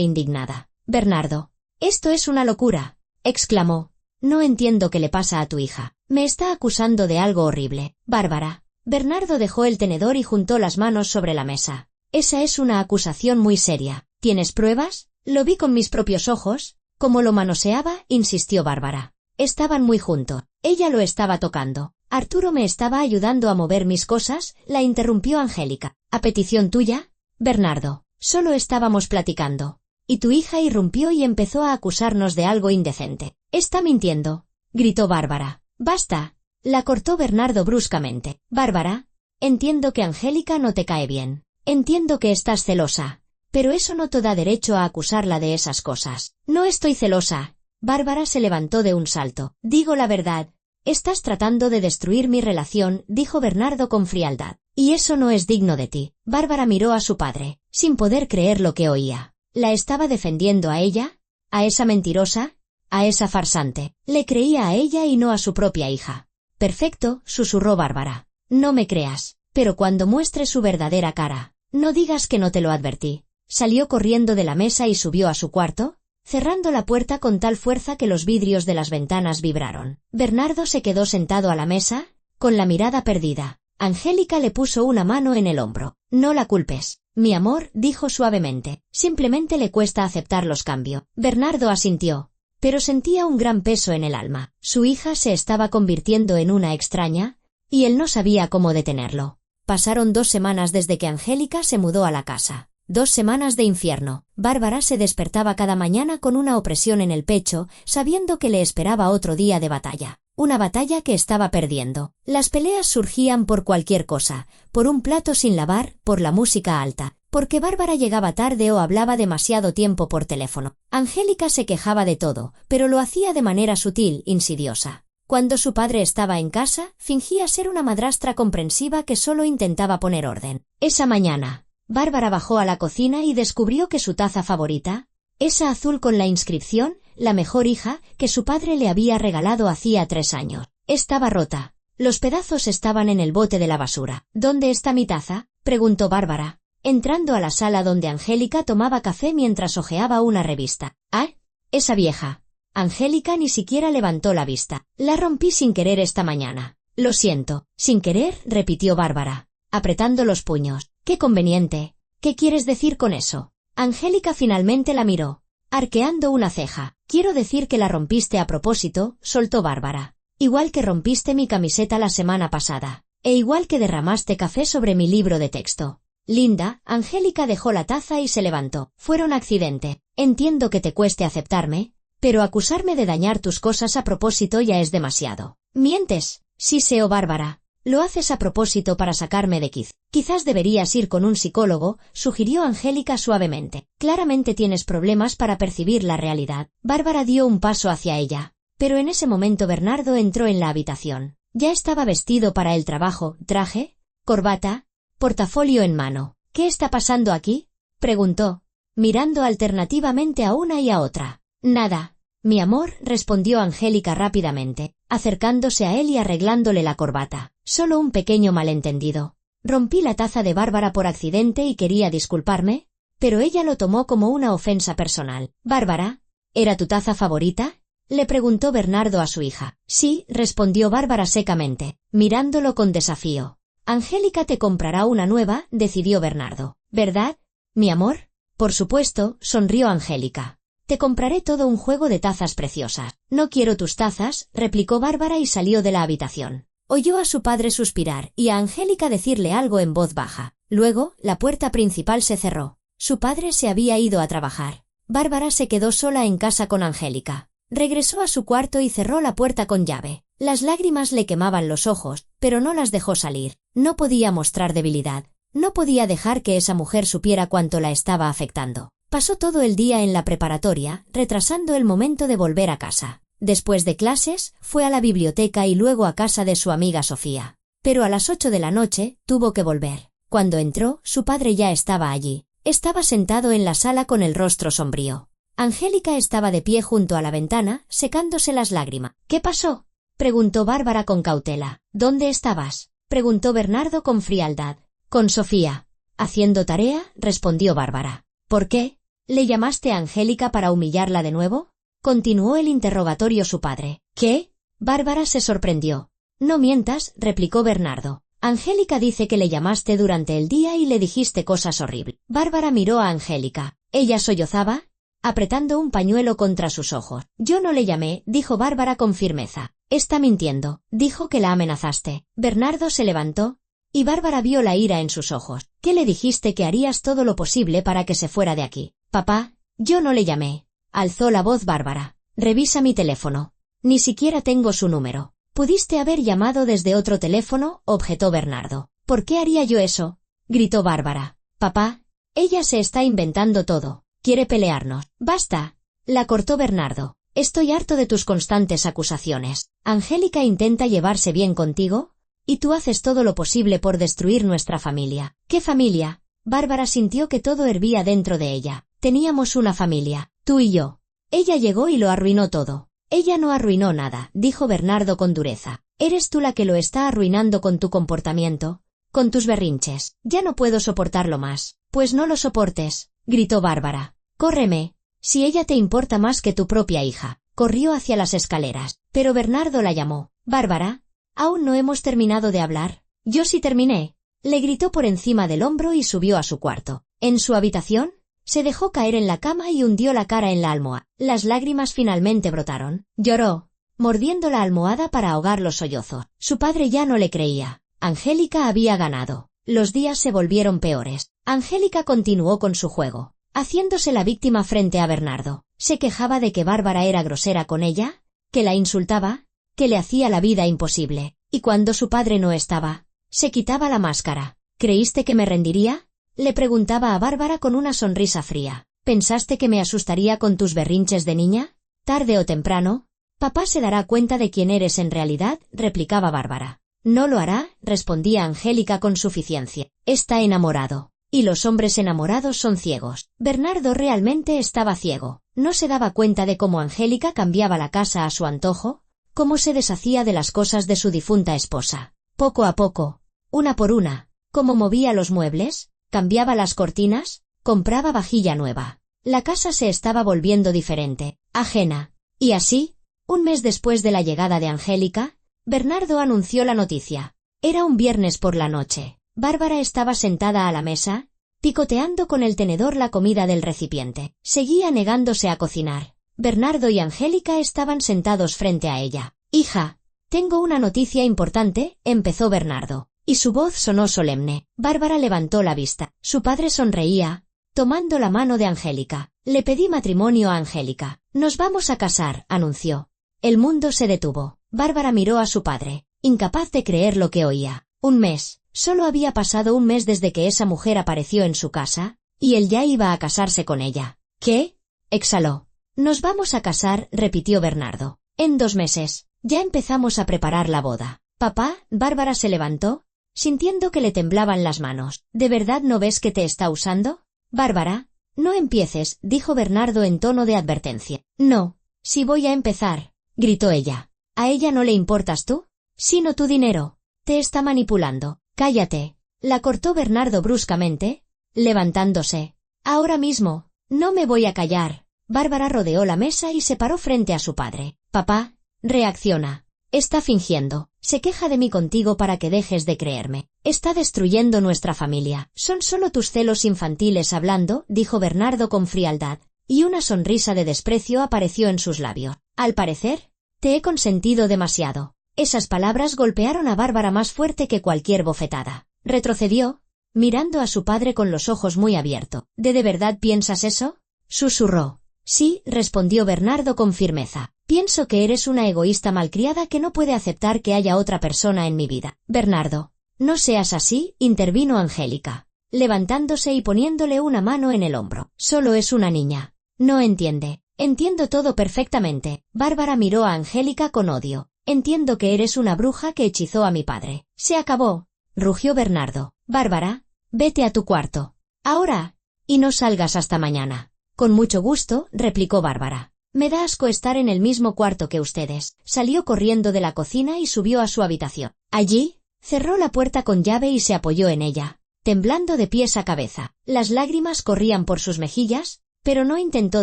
[SPEAKER 1] indignada. Bernardo, esto es una locura, exclamó. No entiendo qué le pasa a tu hija. Me está acusando de algo horrible. Bárbara. Bernardo dejó el tenedor y juntó las manos sobre la mesa. Esa es una acusación muy seria. ¿Tienes pruebas? Lo vi con mis propios ojos. Como lo manoseaba, insistió Bárbara. Estaban muy juntos. Ella lo estaba tocando. Arturo me estaba ayudando a mover mis cosas, la interrumpió Angélica. ¿A petición tuya? Bernardo, solo estábamos platicando. Y tu hija irrumpió y empezó a acusarnos de algo indecente. Está mintiendo, gritó Bárbara. Basta, la cortó Bernardo bruscamente. Bárbara, entiendo que Angélica no te cae bien. Entiendo que estás celosa. Pero eso no te da derecho a acusarla de esas cosas. No estoy celosa. Bárbara se levantó de un salto. Digo la verdad. Estás tratando de destruir mi relación, dijo Bernardo con frialdad. Y eso no es digno de ti. Bárbara miró a su padre, sin poder creer lo que oía. ¿La estaba defendiendo a ella? ¿A esa mentirosa? ¿A esa farsante? Le creía a ella y no a su propia hija. Perfecto, susurró Bárbara. No me creas. Pero cuando muestre su verdadera cara, no digas que no te lo advertí. Salió corriendo de la mesa y subió a su cuarto, cerrando la puerta con tal fuerza que los vidrios de las ventanas vibraron. Bernardo se quedó sentado a la mesa, con la mirada perdida. Angélica le puso una mano en el hombro. No la culpes. Mi amor, dijo suavemente. Simplemente le cuesta aceptar los cambios. Bernardo asintió, pero sentía un gran peso en el alma. Su hija se estaba convirtiendo en una extraña, y él no sabía cómo detenerlo. Pasaron 2 semanas desde que Angélica se mudó a la casa. 2 semanas de infierno. Bárbara se despertaba cada mañana con una opresión en el pecho, sabiendo que le esperaba otro día de batalla. Una batalla que estaba perdiendo. Las peleas surgían por cualquier cosa, por un plato sin lavar, por la música alta, porque Bárbara llegaba tarde o hablaba demasiado tiempo por teléfono. Angélica se quejaba de todo, pero lo hacía de manera sutil, insidiosa. Cuando su padre estaba en casa, fingía ser una madrastra comprensiva que solo intentaba poner orden. Esa mañana, Bárbara bajó a la cocina y descubrió que su taza favorita, esa azul con la inscripción, la mejor hija, que su padre le había regalado hacía 3 años, estaba rota. Los pedazos estaban en el bote de la basura. ¿Dónde está mi taza?, preguntó Bárbara, entrando a la sala donde Angélica tomaba café mientras hojeaba una revista. ¿Ah? Esa vieja. Angélica ni siquiera levantó la vista. La rompí sin querer esta mañana. Lo siento. Sin querer, repitió Bárbara, apretando los puños. ¡Qué conveniente! ¿Qué quieres decir con eso? Angélica finalmente la miró, arqueando una ceja. Quiero decir que la rompiste a propósito, soltó Bárbara. Igual que rompiste mi camiseta la semana pasada. E igual que derramaste café sobre mi libro de texto. Linda, Angélica dejó la taza y se levantó. Fueron accidente. Entiendo que te cueste aceptarme, pero acusarme de dañar tus cosas a propósito ya es demasiado. ¿Mientes? Siseó Bárbara. Lo haces a propósito para sacarme de quiz. Quizás deberías ir con un psicólogo, sugirió Angélica suavemente. Claramente tienes problemas para percibir la realidad. Bárbara dio un paso hacia ella, pero en ese momento Bernardo entró en la habitación. Ya estaba vestido para el trabajo, traje, corbata, portafolio en mano. ¿Qué está pasando aquí?, preguntó, mirando alternativamente a una y a otra. Nada, mi amor, respondió Angélica rápidamente, acercándose a él y arreglándole la corbata. Solo un pequeño malentendido. Rompí la taza de Bárbara por accidente y quería disculparme, pero ella lo tomó como una ofensa personal. Bárbara, ¿era tu taza favorita?, le preguntó Bernardo a su hija. Sí, respondió Bárbara secamente, mirándolo con desafío. Angélica te comprará una nueva, decidió Bernardo. ¿Verdad, mi amor? Por supuesto, sonrió Angélica. Te compraré todo un juego de tazas preciosas. No quiero tus tazas, replicó Bárbara y salió de la habitación. Oyó a su padre suspirar y a Angélica decirle algo en voz baja. Luego, la puerta principal se cerró. Su padre se había ido a trabajar. Bárbara se quedó sola en casa con Angélica. Regresó a su cuarto y cerró la puerta con llave. Las lágrimas le quemaban los ojos, pero no las dejó salir. No podía mostrar debilidad. No podía dejar que esa mujer supiera cuánto la estaba afectando. Pasó todo el día en la preparatoria, retrasando el momento de volver a casa. Después de clases, fue a la biblioteca y luego a casa de su amiga Sofía. Pero a las 8 de la noche, tuvo que volver. Cuando entró, su padre ya estaba allí. Estaba sentado en la sala con el rostro sombrío. Angélica estaba de pie junto a la ventana, secándose las lágrimas. ¿Qué pasó?, preguntó Bárbara con cautela. ¿Dónde estabas? Preguntó Bernardo con frialdad. Con Sofía. Haciendo tarea, respondió Bárbara. ¿Por qué? ¿Le llamaste a Angélica para humillarla de nuevo? Continuó el interrogatorio su padre. ¿Qué? Bárbara se sorprendió. No mientas, replicó Bernardo. Angélica dice que le llamaste durante el día y le dijiste cosas horribles. Bárbara miró a Angélica. Ella sollozaba, apretando un pañuelo contra sus ojos. Yo no le llamé, dijo Bárbara con firmeza. Está mintiendo. Dijo que la amenazaste. Bernardo se levantó, y Bárbara vio la ira en sus ojos. ¿Qué le dijiste? Que harías todo lo posible para que se fuera de aquí. Papá, yo no le llamé. Alzó la voz Bárbara. Revisa mi teléfono. Ni siquiera tengo su número. Pudiste haber llamado desde otro teléfono, objetó Bernardo. ¿Por qué haría yo eso? Gritó Bárbara. Papá, ella se está inventando todo. Quiere pelearnos. Basta. La cortó Bernardo. Estoy harto de tus constantes acusaciones. Angélica intenta llevarse bien contigo, y tú haces todo lo posible por destruir nuestra familia. ¿Qué familia? Bárbara sintió que todo hervía dentro de ella. Teníamos una familia, tú y yo. Ella llegó y lo arruinó todo. Ella no arruinó nada, dijo Bernardo con dureza. Eres tú la que lo está arruinando con tu comportamiento, con tus berrinches. Ya no puedo soportarlo más. Pues no lo soportes, gritó Bárbara. Córreme, si ella te importa más que tu propia hija. Corrió hacia las escaleras, pero Bernardo la llamó. Bárbara, aún no hemos terminado de hablar. Yo sí terminé. Le gritó por encima del hombro y subió a su cuarto. En su habitación, se dejó caer en la cama y hundió la cara en la almohada. Las lágrimas finalmente brotaron. Lloró, mordiendo la almohada para ahogar los sollozos. Su padre ya no le creía. Angélica había ganado. Los días se volvieron peores. Angélica continuó con su juego, haciéndose la víctima frente a Bernardo. Se quejaba de que Bárbara era grosera con ella, que la insultaba, que le hacía la vida imposible. Y cuando su padre no estaba, se quitaba la máscara. ¿Creíste que me rendiría? Le preguntaba a Bárbara con una sonrisa fría. ¿Pensaste que me asustaría con tus berrinches de niña? Tarde o temprano, papá se dará cuenta de quién eres en realidad, replicaba Bárbara. No lo hará, respondía Angélica con suficiencia. Está enamorado. Y los hombres enamorados son ciegos. Bernardo realmente estaba ciego. No se daba cuenta de cómo Angélica cambiaba la casa a su antojo, cómo se deshacía de las cosas de su difunta esposa. Poco a poco, una por una, cómo movía los muebles, cambiaba las cortinas, compraba vajilla nueva. La casa se estaba volviendo diferente, ajena. Y así, un mes después de la llegada de Angélica, Bernardo anunció la noticia. Era un viernes por la noche. Bárbara estaba sentada a la mesa, picoteando con el tenedor la comida del recipiente. Seguía negándose a cocinar. Bernardo y Angélica estaban sentados frente a ella. Hija, tengo una noticia importante, empezó Bernardo, y su voz sonó solemne. Bárbara levantó la vista. Su padre sonreía, tomando la mano de Angélica. Le pedí matrimonio a Angélica. Nos vamos a casar, anunció. El mundo se detuvo. Bárbara miró a su padre, incapaz de creer lo que oía. Un mes. Solo había pasado un mes desde que esa mujer apareció en su casa, y él ya iba a casarse con ella. ¿Qué? Exhaló. Nos vamos a casar, repitió Bernardo. En 2 meses. Ya empezamos a preparar la boda. Papá, Bárbara se levantó, sintiendo que le temblaban las manos. ¿De verdad no ves que te está usando? Bárbara, no empieces, dijo Bernardo en tono de advertencia. No, si voy a empezar, gritó ella. ¿A ella no le importas tú? Sino tu dinero. Te está manipulando. Cállate. La cortó Bernardo bruscamente, levantándose. Ahora mismo. No me voy a callar. Bárbara rodeó la mesa y se paró frente a su padre. Papá, reacciona. Está fingiendo. Se queja de mí contigo para que dejes de creerme. Está destruyendo nuestra familia. Son solo tus celos infantiles hablando, dijo Bernardo con frialdad, y una sonrisa de desprecio apareció en sus labios. Al parecer, te he consentido demasiado. Esas palabras golpearon a Bárbara más fuerte que cualquier bofetada. Retrocedió, mirando a su padre con los ojos muy abiertos. ¿De verdad piensas eso? Susurró. Sí, respondió Bernardo con firmeza. Pienso que eres una egoísta malcriada que no puede aceptar que haya otra persona en mi vida. Bernardo, no seas así, intervino Angélica, levantándose y poniéndole una mano en el hombro. Solo es una niña. No entiende. Entiendo todo perfectamente. Bárbara miró a Angélica con odio. Entiendo que eres una bruja que hechizó a mi padre. Se acabó, rugió Bernardo. Bárbara, vete a tu cuarto. Ahora. Y no salgas hasta mañana. Con mucho gusto, replicó Bárbara. Me da asco estar en el mismo cuarto que ustedes. Salió corriendo de la cocina y subió a su habitación. Allí, cerró la puerta con llave y se apoyó en ella, temblando de pies a cabeza. Las lágrimas corrían por sus mejillas, pero no intentó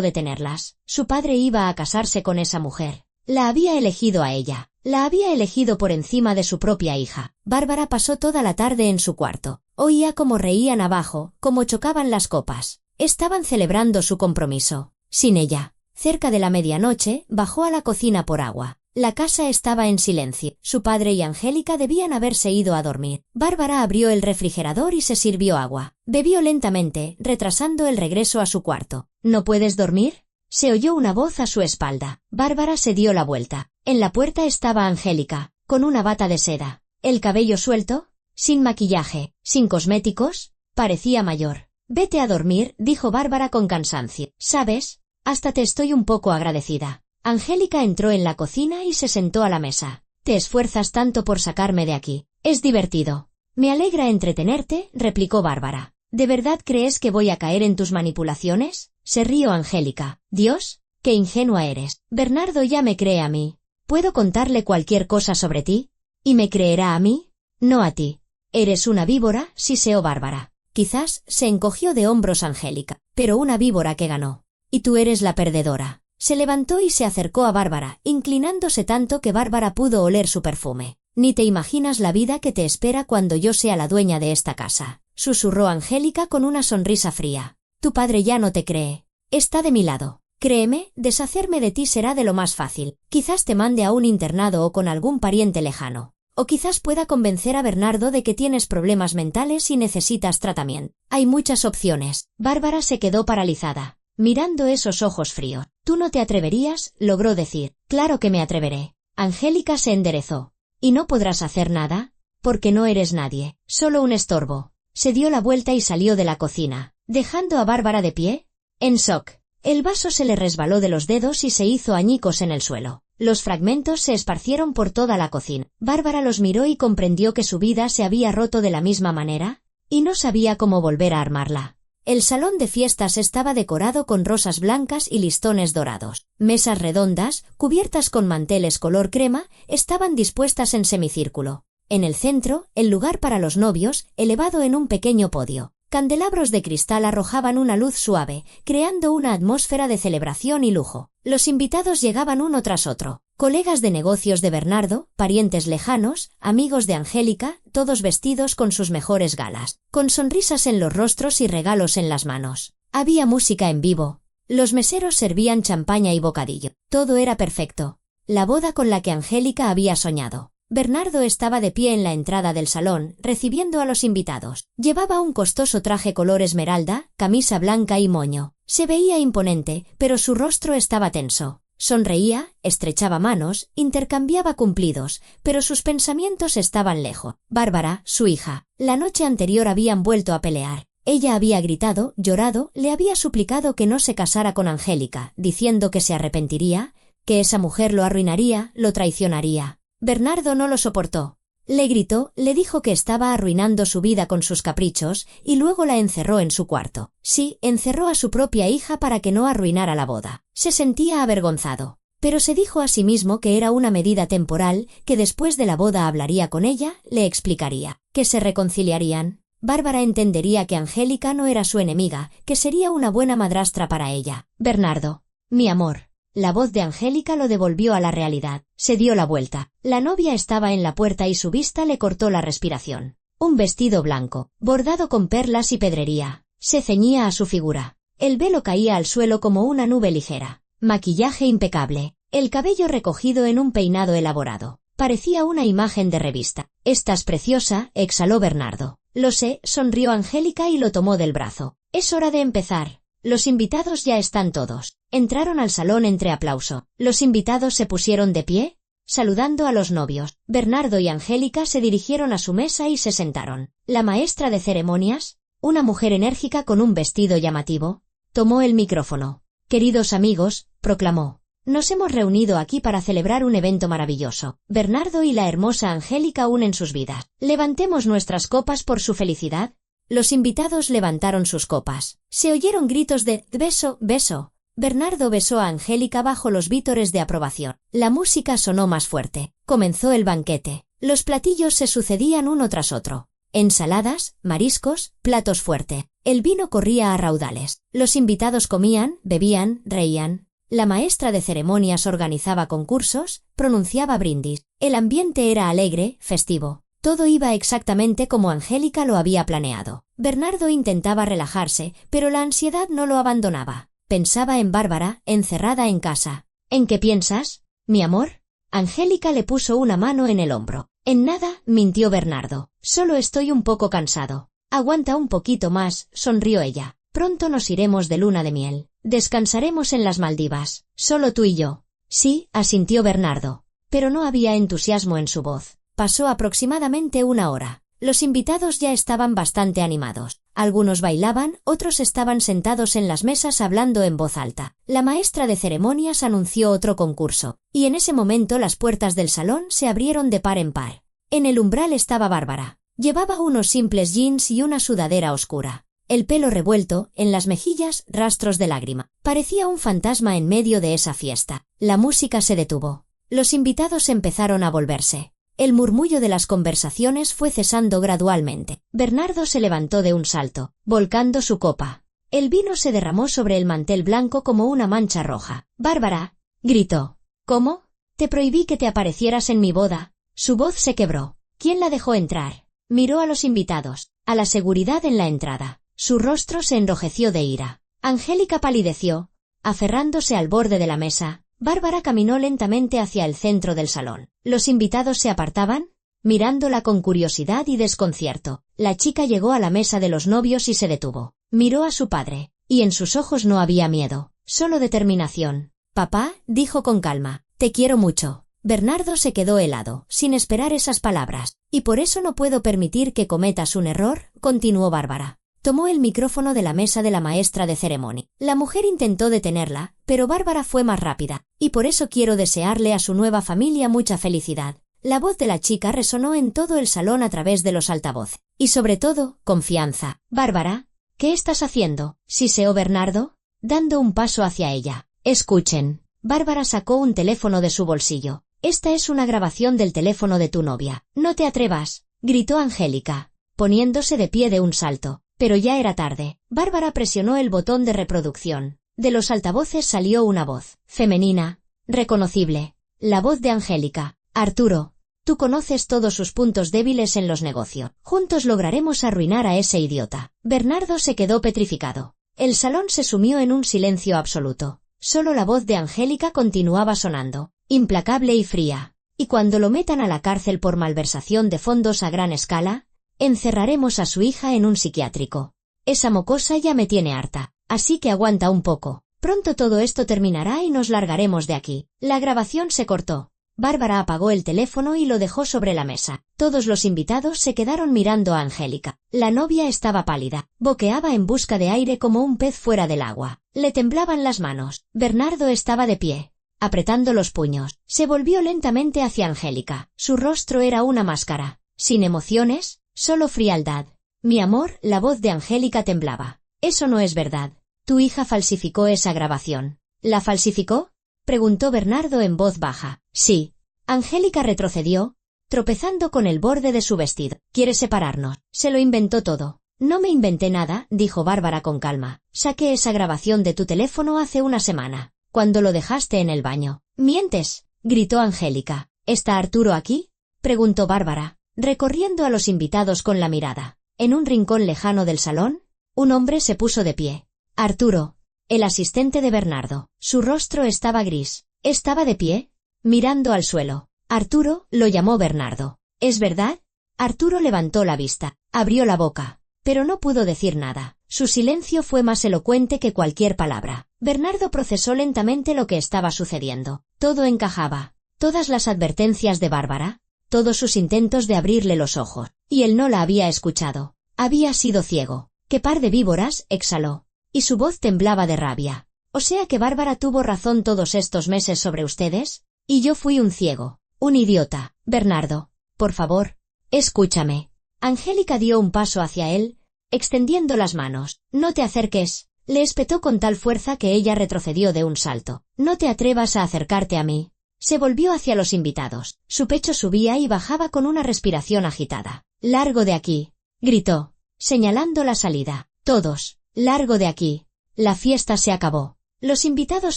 [SPEAKER 1] detenerlas. Su padre iba a casarse con esa mujer. La había elegido a ella. La había elegido por encima de su propia hija. Bárbara pasó toda la tarde en su cuarto. Oía cómo reían abajo, cómo chocaban las copas. Estaban celebrando su compromiso. Sin ella. Cerca de la medianoche, bajó a la cocina por agua. La casa estaba en silencio. Su padre y Angélica debían haberse ido a dormir. Bárbara abrió el refrigerador y se sirvió agua. Bebió lentamente, retrasando el regreso a su cuarto. ¿No puedes dormir? Se oyó una voz a su espalda. Bárbara se dio la vuelta. En la puerta estaba Angélica, con una bata de seda, el cabello suelto, sin maquillaje, sin cosméticos, parecía mayor. Vete a dormir, dijo Bárbara con cansancio. ¿Sabes? Hasta te estoy un poco agradecida. Angélica entró en la cocina y se sentó a la mesa. Te esfuerzas tanto por sacarme de aquí. Es divertido. Me alegra entretenerte, replicó Bárbara. ¿De verdad crees que voy a caer en tus manipulaciones? Se rió Angélica. Dios, qué ingenua eres. Bernardo ya me cree a mí. ¿Puedo contarle cualquier cosa sobre ti? ¿Y me creerá a mí? No a ti. Eres una víbora, siseó Bárbara. Quizás se encogió de hombros Angélica, pero una víbora que ganó. Y tú eres la perdedora. Se levantó y se acercó a Bárbara, inclinándose tanto que Bárbara pudo oler su perfume. Ni te imaginas la vida que te espera cuando yo sea la dueña de esta casa, susurró Angélica con una sonrisa fría. Tu padre ya no te cree. Está de mi lado. Créeme, deshacerme de ti será de lo más fácil. Quizás te mande a un internado o con algún pariente lejano. O quizás pueda convencer a Bernardo de que tienes problemas mentales y necesitas tratamiento. Hay muchas opciones. Bárbara se quedó paralizada, mirando esos ojos fríos. Tú no te atreverías, logró decir. Claro que me atreveré. Angélica se enderezó. ¿Y no podrás hacer nada? Porque no eres nadie, solo un estorbo. Se dio la vuelta y salió de la cocina, dejando a Bárbara de pie, en shock. El vaso se le resbaló de los dedos y se hizo añicos en el suelo. Los fragmentos se esparcieron por toda la cocina. Bárbara los miró y comprendió que su vida se había roto de la misma manera, y no sabía cómo volver a armarla. El salón de fiestas estaba decorado con rosas blancas y listones dorados. Mesas redondas, cubiertas con manteles color crema, estaban dispuestas en semicírculo. En el centro, el lugar para los novios, elevado en un pequeño podio. Candelabros de cristal arrojaban una luz suave, creando una atmósfera de celebración y lujo. Los invitados llegaban uno tras otro. Colegas de negocios de Bernardo, parientes lejanos, amigos de Angélica, todos vestidos con sus mejores galas, con sonrisas en los rostros y regalos en las manos. Había música en vivo. Los meseros servían champaña y bocadillo. Todo era perfecto. La boda con la que Angélica había soñado. Bernardo estaba de pie en la entrada del salón, recibiendo a los invitados. Llevaba un costoso traje color esmeralda, camisa blanca y moño. Se veía imponente, pero su rostro estaba tenso. Sonreía, estrechaba manos, intercambiaba cumplidos, pero sus pensamientos estaban lejos. Bárbara, su hija, la noche anterior habían vuelto a pelear. Ella había gritado, llorado, le había suplicado que no se casara con Angélica, diciendo que se arrepentiría, que esa mujer lo arruinaría, lo traicionaría. Bernardo no lo soportó. Le gritó, le dijo que estaba arruinando su vida con sus caprichos, y luego la encerró en su cuarto. Sí, encerró a su propia hija para que no arruinara la boda. Se sentía avergonzado. Pero se dijo a sí mismo que era una medida temporal, que después de la boda hablaría con ella, le explicaría, que se reconciliarían. Bárbara entendería que Angélica no era su enemiga, que sería una buena madrastra para ella. Bernardo, mi amor. La voz de Angélica lo devolvió a la realidad. Se dio la vuelta. La novia estaba en la puerta y su vista le cortó la respiración. Un vestido blanco, bordado con perlas y pedrería, se ceñía a su figura. El velo caía al suelo como una nube ligera. Maquillaje impecable. El cabello recogido en un peinado elaborado. Parecía una imagen de revista. «Estás preciosa», exhaló Bernardo. «Lo sé», sonrió Angélica y lo tomó del brazo. «Es hora de empezar. Los invitados ya están todos». Entraron al salón entre aplauso. Los invitados se pusieron de pie, saludando a los novios. Bernardo y Angélica se dirigieron a su mesa y se sentaron. La maestra de ceremonias, una mujer enérgica con un vestido llamativo, tomó el micrófono. «Queridos amigos», proclamó, «nos hemos reunido aquí para celebrar un evento maravilloso. Bernardo y la hermosa Angélica unen sus vidas. Levantemos nuestras copas por su felicidad». Los invitados levantaron sus copas. Se oyeron gritos de «beso, beso». Bernardo besó a Angélica bajo los vítores de aprobación. La música sonó más fuerte. Comenzó el banquete. Los platillos se sucedían uno tras otro. Ensaladas, mariscos, platos fuertes. El vino corría a raudales. Los invitados comían, bebían, reían. La maestra de ceremonias organizaba concursos, pronunciaba brindis. El ambiente era alegre, festivo. Todo iba exactamente como Angélica lo había planeado. Bernardo intentaba relajarse, pero la ansiedad no lo abandonaba. Pensaba en Bárbara, encerrada en casa. ¿En qué piensas, mi amor? Angélica le puso una mano en el hombro. En nada, mintió Bernardo. Solo estoy un poco cansado. Aguanta un poquito más, sonrió ella. Pronto nos iremos de luna de miel. Descansaremos en las Maldivas, solo tú y yo. Sí, asintió Bernardo. Pero no había entusiasmo en su voz. Pasó aproximadamente una hora. Los invitados ya estaban bastante animados. Algunos bailaban, otros estaban sentados en las mesas hablando en voz alta. La maestra de ceremonias anunció otro concurso, y en ese momento las puertas del salón se abrieron de par en par. En el umbral estaba Bárbara. Llevaba unos simples jeans y una sudadera oscura. El pelo revuelto, en las mejillas rastros de lágrima. Parecía un fantasma en medio de esa fiesta. La música se detuvo. Los invitados empezaron a volverse. El murmullo de las conversaciones fue cesando gradualmente. Bernardo se levantó de un salto, volcando su copa. El vino se derramó sobre el mantel blanco como una mancha roja. «Bárbara», gritó. «¿Cómo? Te prohibí que te aparecieras en mi boda». Su voz se quebró. ¿Quién la dejó entrar? Miró a los invitados, a la seguridad en la entrada. Su rostro se enrojeció de ira. Angélica palideció, aferrándose al borde de la mesa. Bárbara caminó lentamente hacia el centro del salón. Los invitados se apartaban, mirándola con curiosidad y desconcierto. La chica llegó a la mesa de los novios y se detuvo. Miró a su padre, y en sus ojos no había miedo, solo determinación. «Papá», dijo con calma, «te quiero mucho». Bernardo se quedó helado, sin esperar esas palabras. «Y por eso no puedo permitir que cometas un error», continuó Bárbara. Tomó el micrófono de la mesa de la maestra de ceremonia. La mujer intentó detenerla, pero Bárbara fue más rápida. «Y por eso quiero desearle a su nueva familia mucha felicidad». La voz de la chica resonó en todo el salón a través de los altavoces. «Y sobre todo, confianza». «Bárbara, ¿qué estás haciendo?», siseó Bernardo, dando un paso hacia ella. «Escuchen». Bárbara sacó un teléfono de su bolsillo. «Esta es una grabación del teléfono de tu novia». «No te atrevas», gritó Angélica, poniéndose de pie de un salto. Pero ya era tarde. Bárbara presionó el botón de reproducción. De los altavoces salió una voz, femenina, reconocible. La voz de Angélica. «Arturo, tú conoces todos sus puntos débiles en los negocios. Juntos lograremos arruinar a ese idiota». Bernardo se quedó petrificado. El salón se sumió en un silencio absoluto. Solo la voz de Angélica continuaba sonando, implacable y fría. «Y cuando lo metan a la cárcel por malversación de fondos a gran escala, encerraremos a su hija en un psiquiátrico. Esa mocosa ya me tiene harta, así que aguanta un poco. Pronto todo esto terminará y nos largaremos de aquí». La grabación se cortó. Bárbara apagó el teléfono y lo dejó sobre la mesa. Todos los invitados se quedaron mirando a Angélica. La novia estaba pálida, boqueaba en busca de aire como un pez fuera del agua. Le temblaban las manos. Bernardo estaba de pie, apretando los puños. Se volvió lentamente hacia Angélica. Su rostro era una máscara, sin emociones, solo frialdad. «Mi amor», la voz de Angélica temblaba. «Eso no es verdad. Tu hija falsificó esa grabación». «¿La falsificó?», preguntó Bernardo en voz baja. «Sí». Angélica retrocedió, tropezando con el borde de su vestido. «Quiere separarnos. Se lo inventó todo». «No me inventé nada», dijo Bárbara con calma. «Saqué esa grabación de tu teléfono hace una semana, cuando lo dejaste en el baño». «¿Mientes?», gritó Angélica. «¿Está Arturo aquí?», preguntó Bárbara, recorriendo a los invitados con la mirada. En un rincón lejano del salón, un hombre se puso de pie. Arturo, el asistente de Bernardo. Su rostro estaba gris. Estaba de pie, mirando al suelo. «Arturo», lo llamó Bernardo. «¿Es verdad?». Arturo levantó la vista, abrió la boca, pero no pudo decir nada. Su silencio fue más elocuente que cualquier palabra. Bernardo procesó lentamente lo que estaba sucediendo. Todo encajaba. Todas las advertencias de Bárbara, todos sus intentos de abrirle los ojos. Y él no la había escuchado. Había sido ciego. «¡Qué par de víboras!», exhaló. Y su voz temblaba de rabia. «O sea que Bárbara tuvo razón todos estos meses sobre ustedes, y yo fui un ciego, un idiota». «Bernardo, por favor, escúchame». Angélica dio un paso hacia él, extendiendo las manos. «No te acerques», Le espetó con tal fuerza que ella retrocedió de un salto. No te atrevas a acercarte a mí. Se volvió hacia los invitados. Su pecho subía y bajaba con una respiración agitada. Largo de aquí, gritó, señalando la salida. Todos, largo de aquí. La fiesta se acabó. Los invitados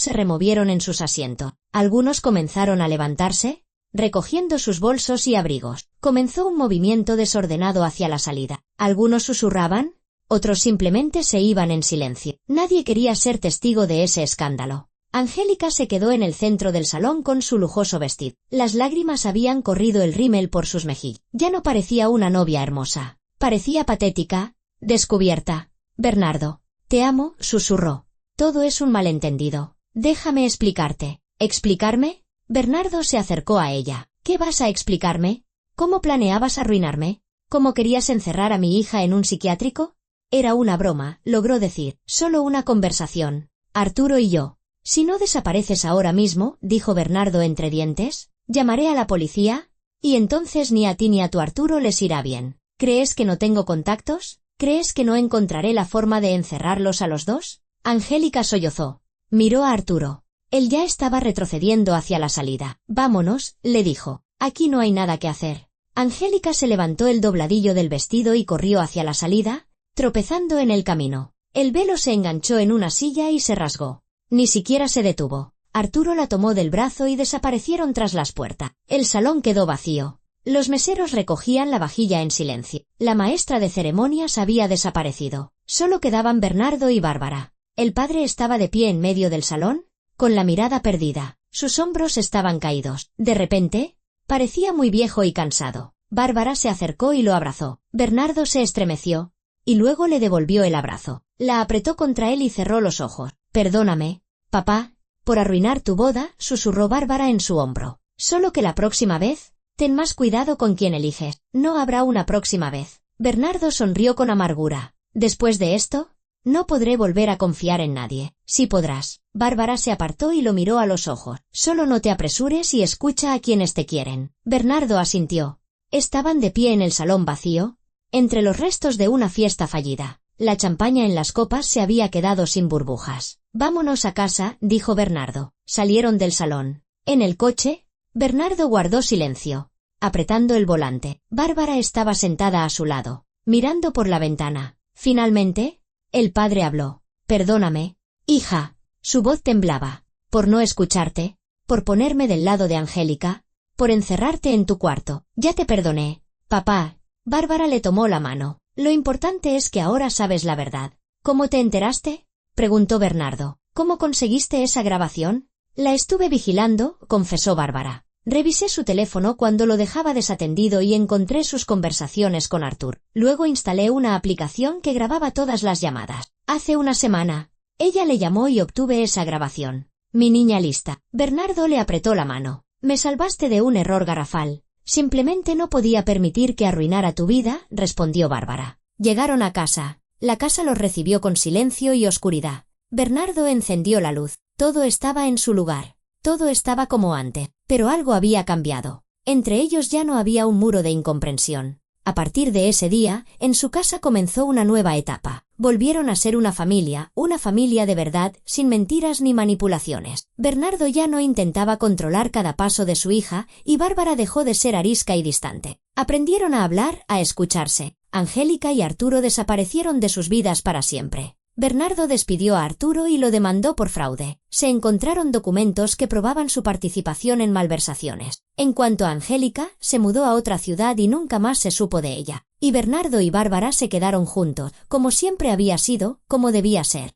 [SPEAKER 1] se removieron en sus asientos. Algunos comenzaron a levantarse, recogiendo sus bolsos y abrigos. Comenzó un movimiento desordenado hacia la salida. Algunos susurraban, otros simplemente se iban en silencio. Nadie quería ser testigo de ese escándalo. Angélica se quedó en el centro del salón con su lujoso vestido. Las lágrimas habían corrido el rímel por sus mejillas. Ya no parecía una novia hermosa. Parecía patética, descubierta. Bernardo, te amo, susurró. Todo es un malentendido. Déjame explicarte. ¿Explicarme? Bernardo se acercó a ella. ¿Qué vas a explicarme? ¿Cómo planeabas arruinarme? ¿Cómo querías encerrar a mi hija en un psiquiátrico? Era una broma, logró decir. Solo una conversación. Arturo y yo. Si no desapareces ahora mismo, dijo Bernardo entre dientes, llamaré a la policía, y entonces ni a ti ni a tu Arturo les irá bien. ¿Crees que no tengo contactos? ¿Crees que no encontraré la forma de encerrarlos a los dos? Angélica sollozó. Miró a Arturo. Él ya estaba retrocediendo hacia la salida. Vámonos, le dijo. Aquí no hay nada que hacer. Angélica se levantó el dobladillo del vestido y corrió hacia la salida, tropezando en el camino. El velo se enganchó en una silla y se rasgó. Ni siquiera se detuvo. Arturo la tomó del brazo y desaparecieron tras las puertas. El salón quedó vacío. Los meseros recogían la vajilla en silencio. La maestra de ceremonias había desaparecido. Solo quedaban Bernardo y Bárbara. El padre estaba de pie en medio del salón, con la mirada perdida. Sus hombros estaban caídos. De repente, parecía muy viejo y cansado. Bárbara se acercó y lo abrazó. Bernardo se estremeció, y luego le devolvió el abrazo. La apretó contra él y cerró los ojos. Perdóname, papá, por arruinar tu boda, susurró Bárbara en su hombro. Solo que la próxima vez, ten más cuidado con quien eliges. No habrá una próxima vez. Bernardo sonrió con amargura. Después de esto, no podré volver a confiar en nadie. Sí podrás. Bárbara se apartó y lo miró a los ojos. Solo no te apresures y escucha a quienes te quieren. Bernardo asintió. Estaban de pie en el salón vacío, entre los restos de una fiesta fallida. La champaña en las copas se había quedado sin burbujas. Vámonos a casa, dijo Bernardo. Salieron del salón. En el coche, Bernardo guardó silencio, apretando el volante. Bárbara estaba sentada a su lado, mirando por la ventana. Finalmente, el padre habló. Perdóname, hija. Su voz temblaba. Por no escucharte, por ponerme del lado de Angélica, por encerrarte en tu cuarto. Ya te perdoné, papá. Bárbara le tomó la mano. Lo importante es que ahora sabes la verdad. ¿Cómo te enteraste? Preguntó Bernardo. ¿Cómo conseguiste esa grabación? La estuve vigilando, confesó Bárbara. Revisé su teléfono cuando lo dejaba desatendido y encontré sus conversaciones con Artur. Luego instalé una aplicación que grababa todas las llamadas. Hace una semana, ella le llamó y obtuve esa grabación. Mi niña lista. Bernardo le apretó la mano. Me salvaste de un error garrafal. Simplemente no podía permitir que arruinara tu vida, respondió Bárbara. Llegaron a casa. La casa los recibió con silencio y oscuridad. Bernardo encendió la luz. Todo estaba en su lugar. Todo estaba como antes. Pero algo había cambiado. Entre ellos ya no había un muro de incomprensión. A partir de ese día, en su casa comenzó una nueva etapa. Volvieron a ser una familia de verdad, sin mentiras ni manipulaciones. Bernardo ya no intentaba controlar cada paso de su hija, y Bárbara dejó de ser arisca y distante. Aprendieron a hablar, a escucharse. Angélica y Arturo desaparecieron de sus vidas para siempre. Bernardo despidió a Arturo y lo demandó por fraude. Se encontraron documentos que probaban su participación en malversaciones. En cuanto a Angélica, se mudó a otra ciudad y nunca más se supo de ella. Y Bernardo y Bárbara se quedaron juntos, como siempre había sido, como debía ser.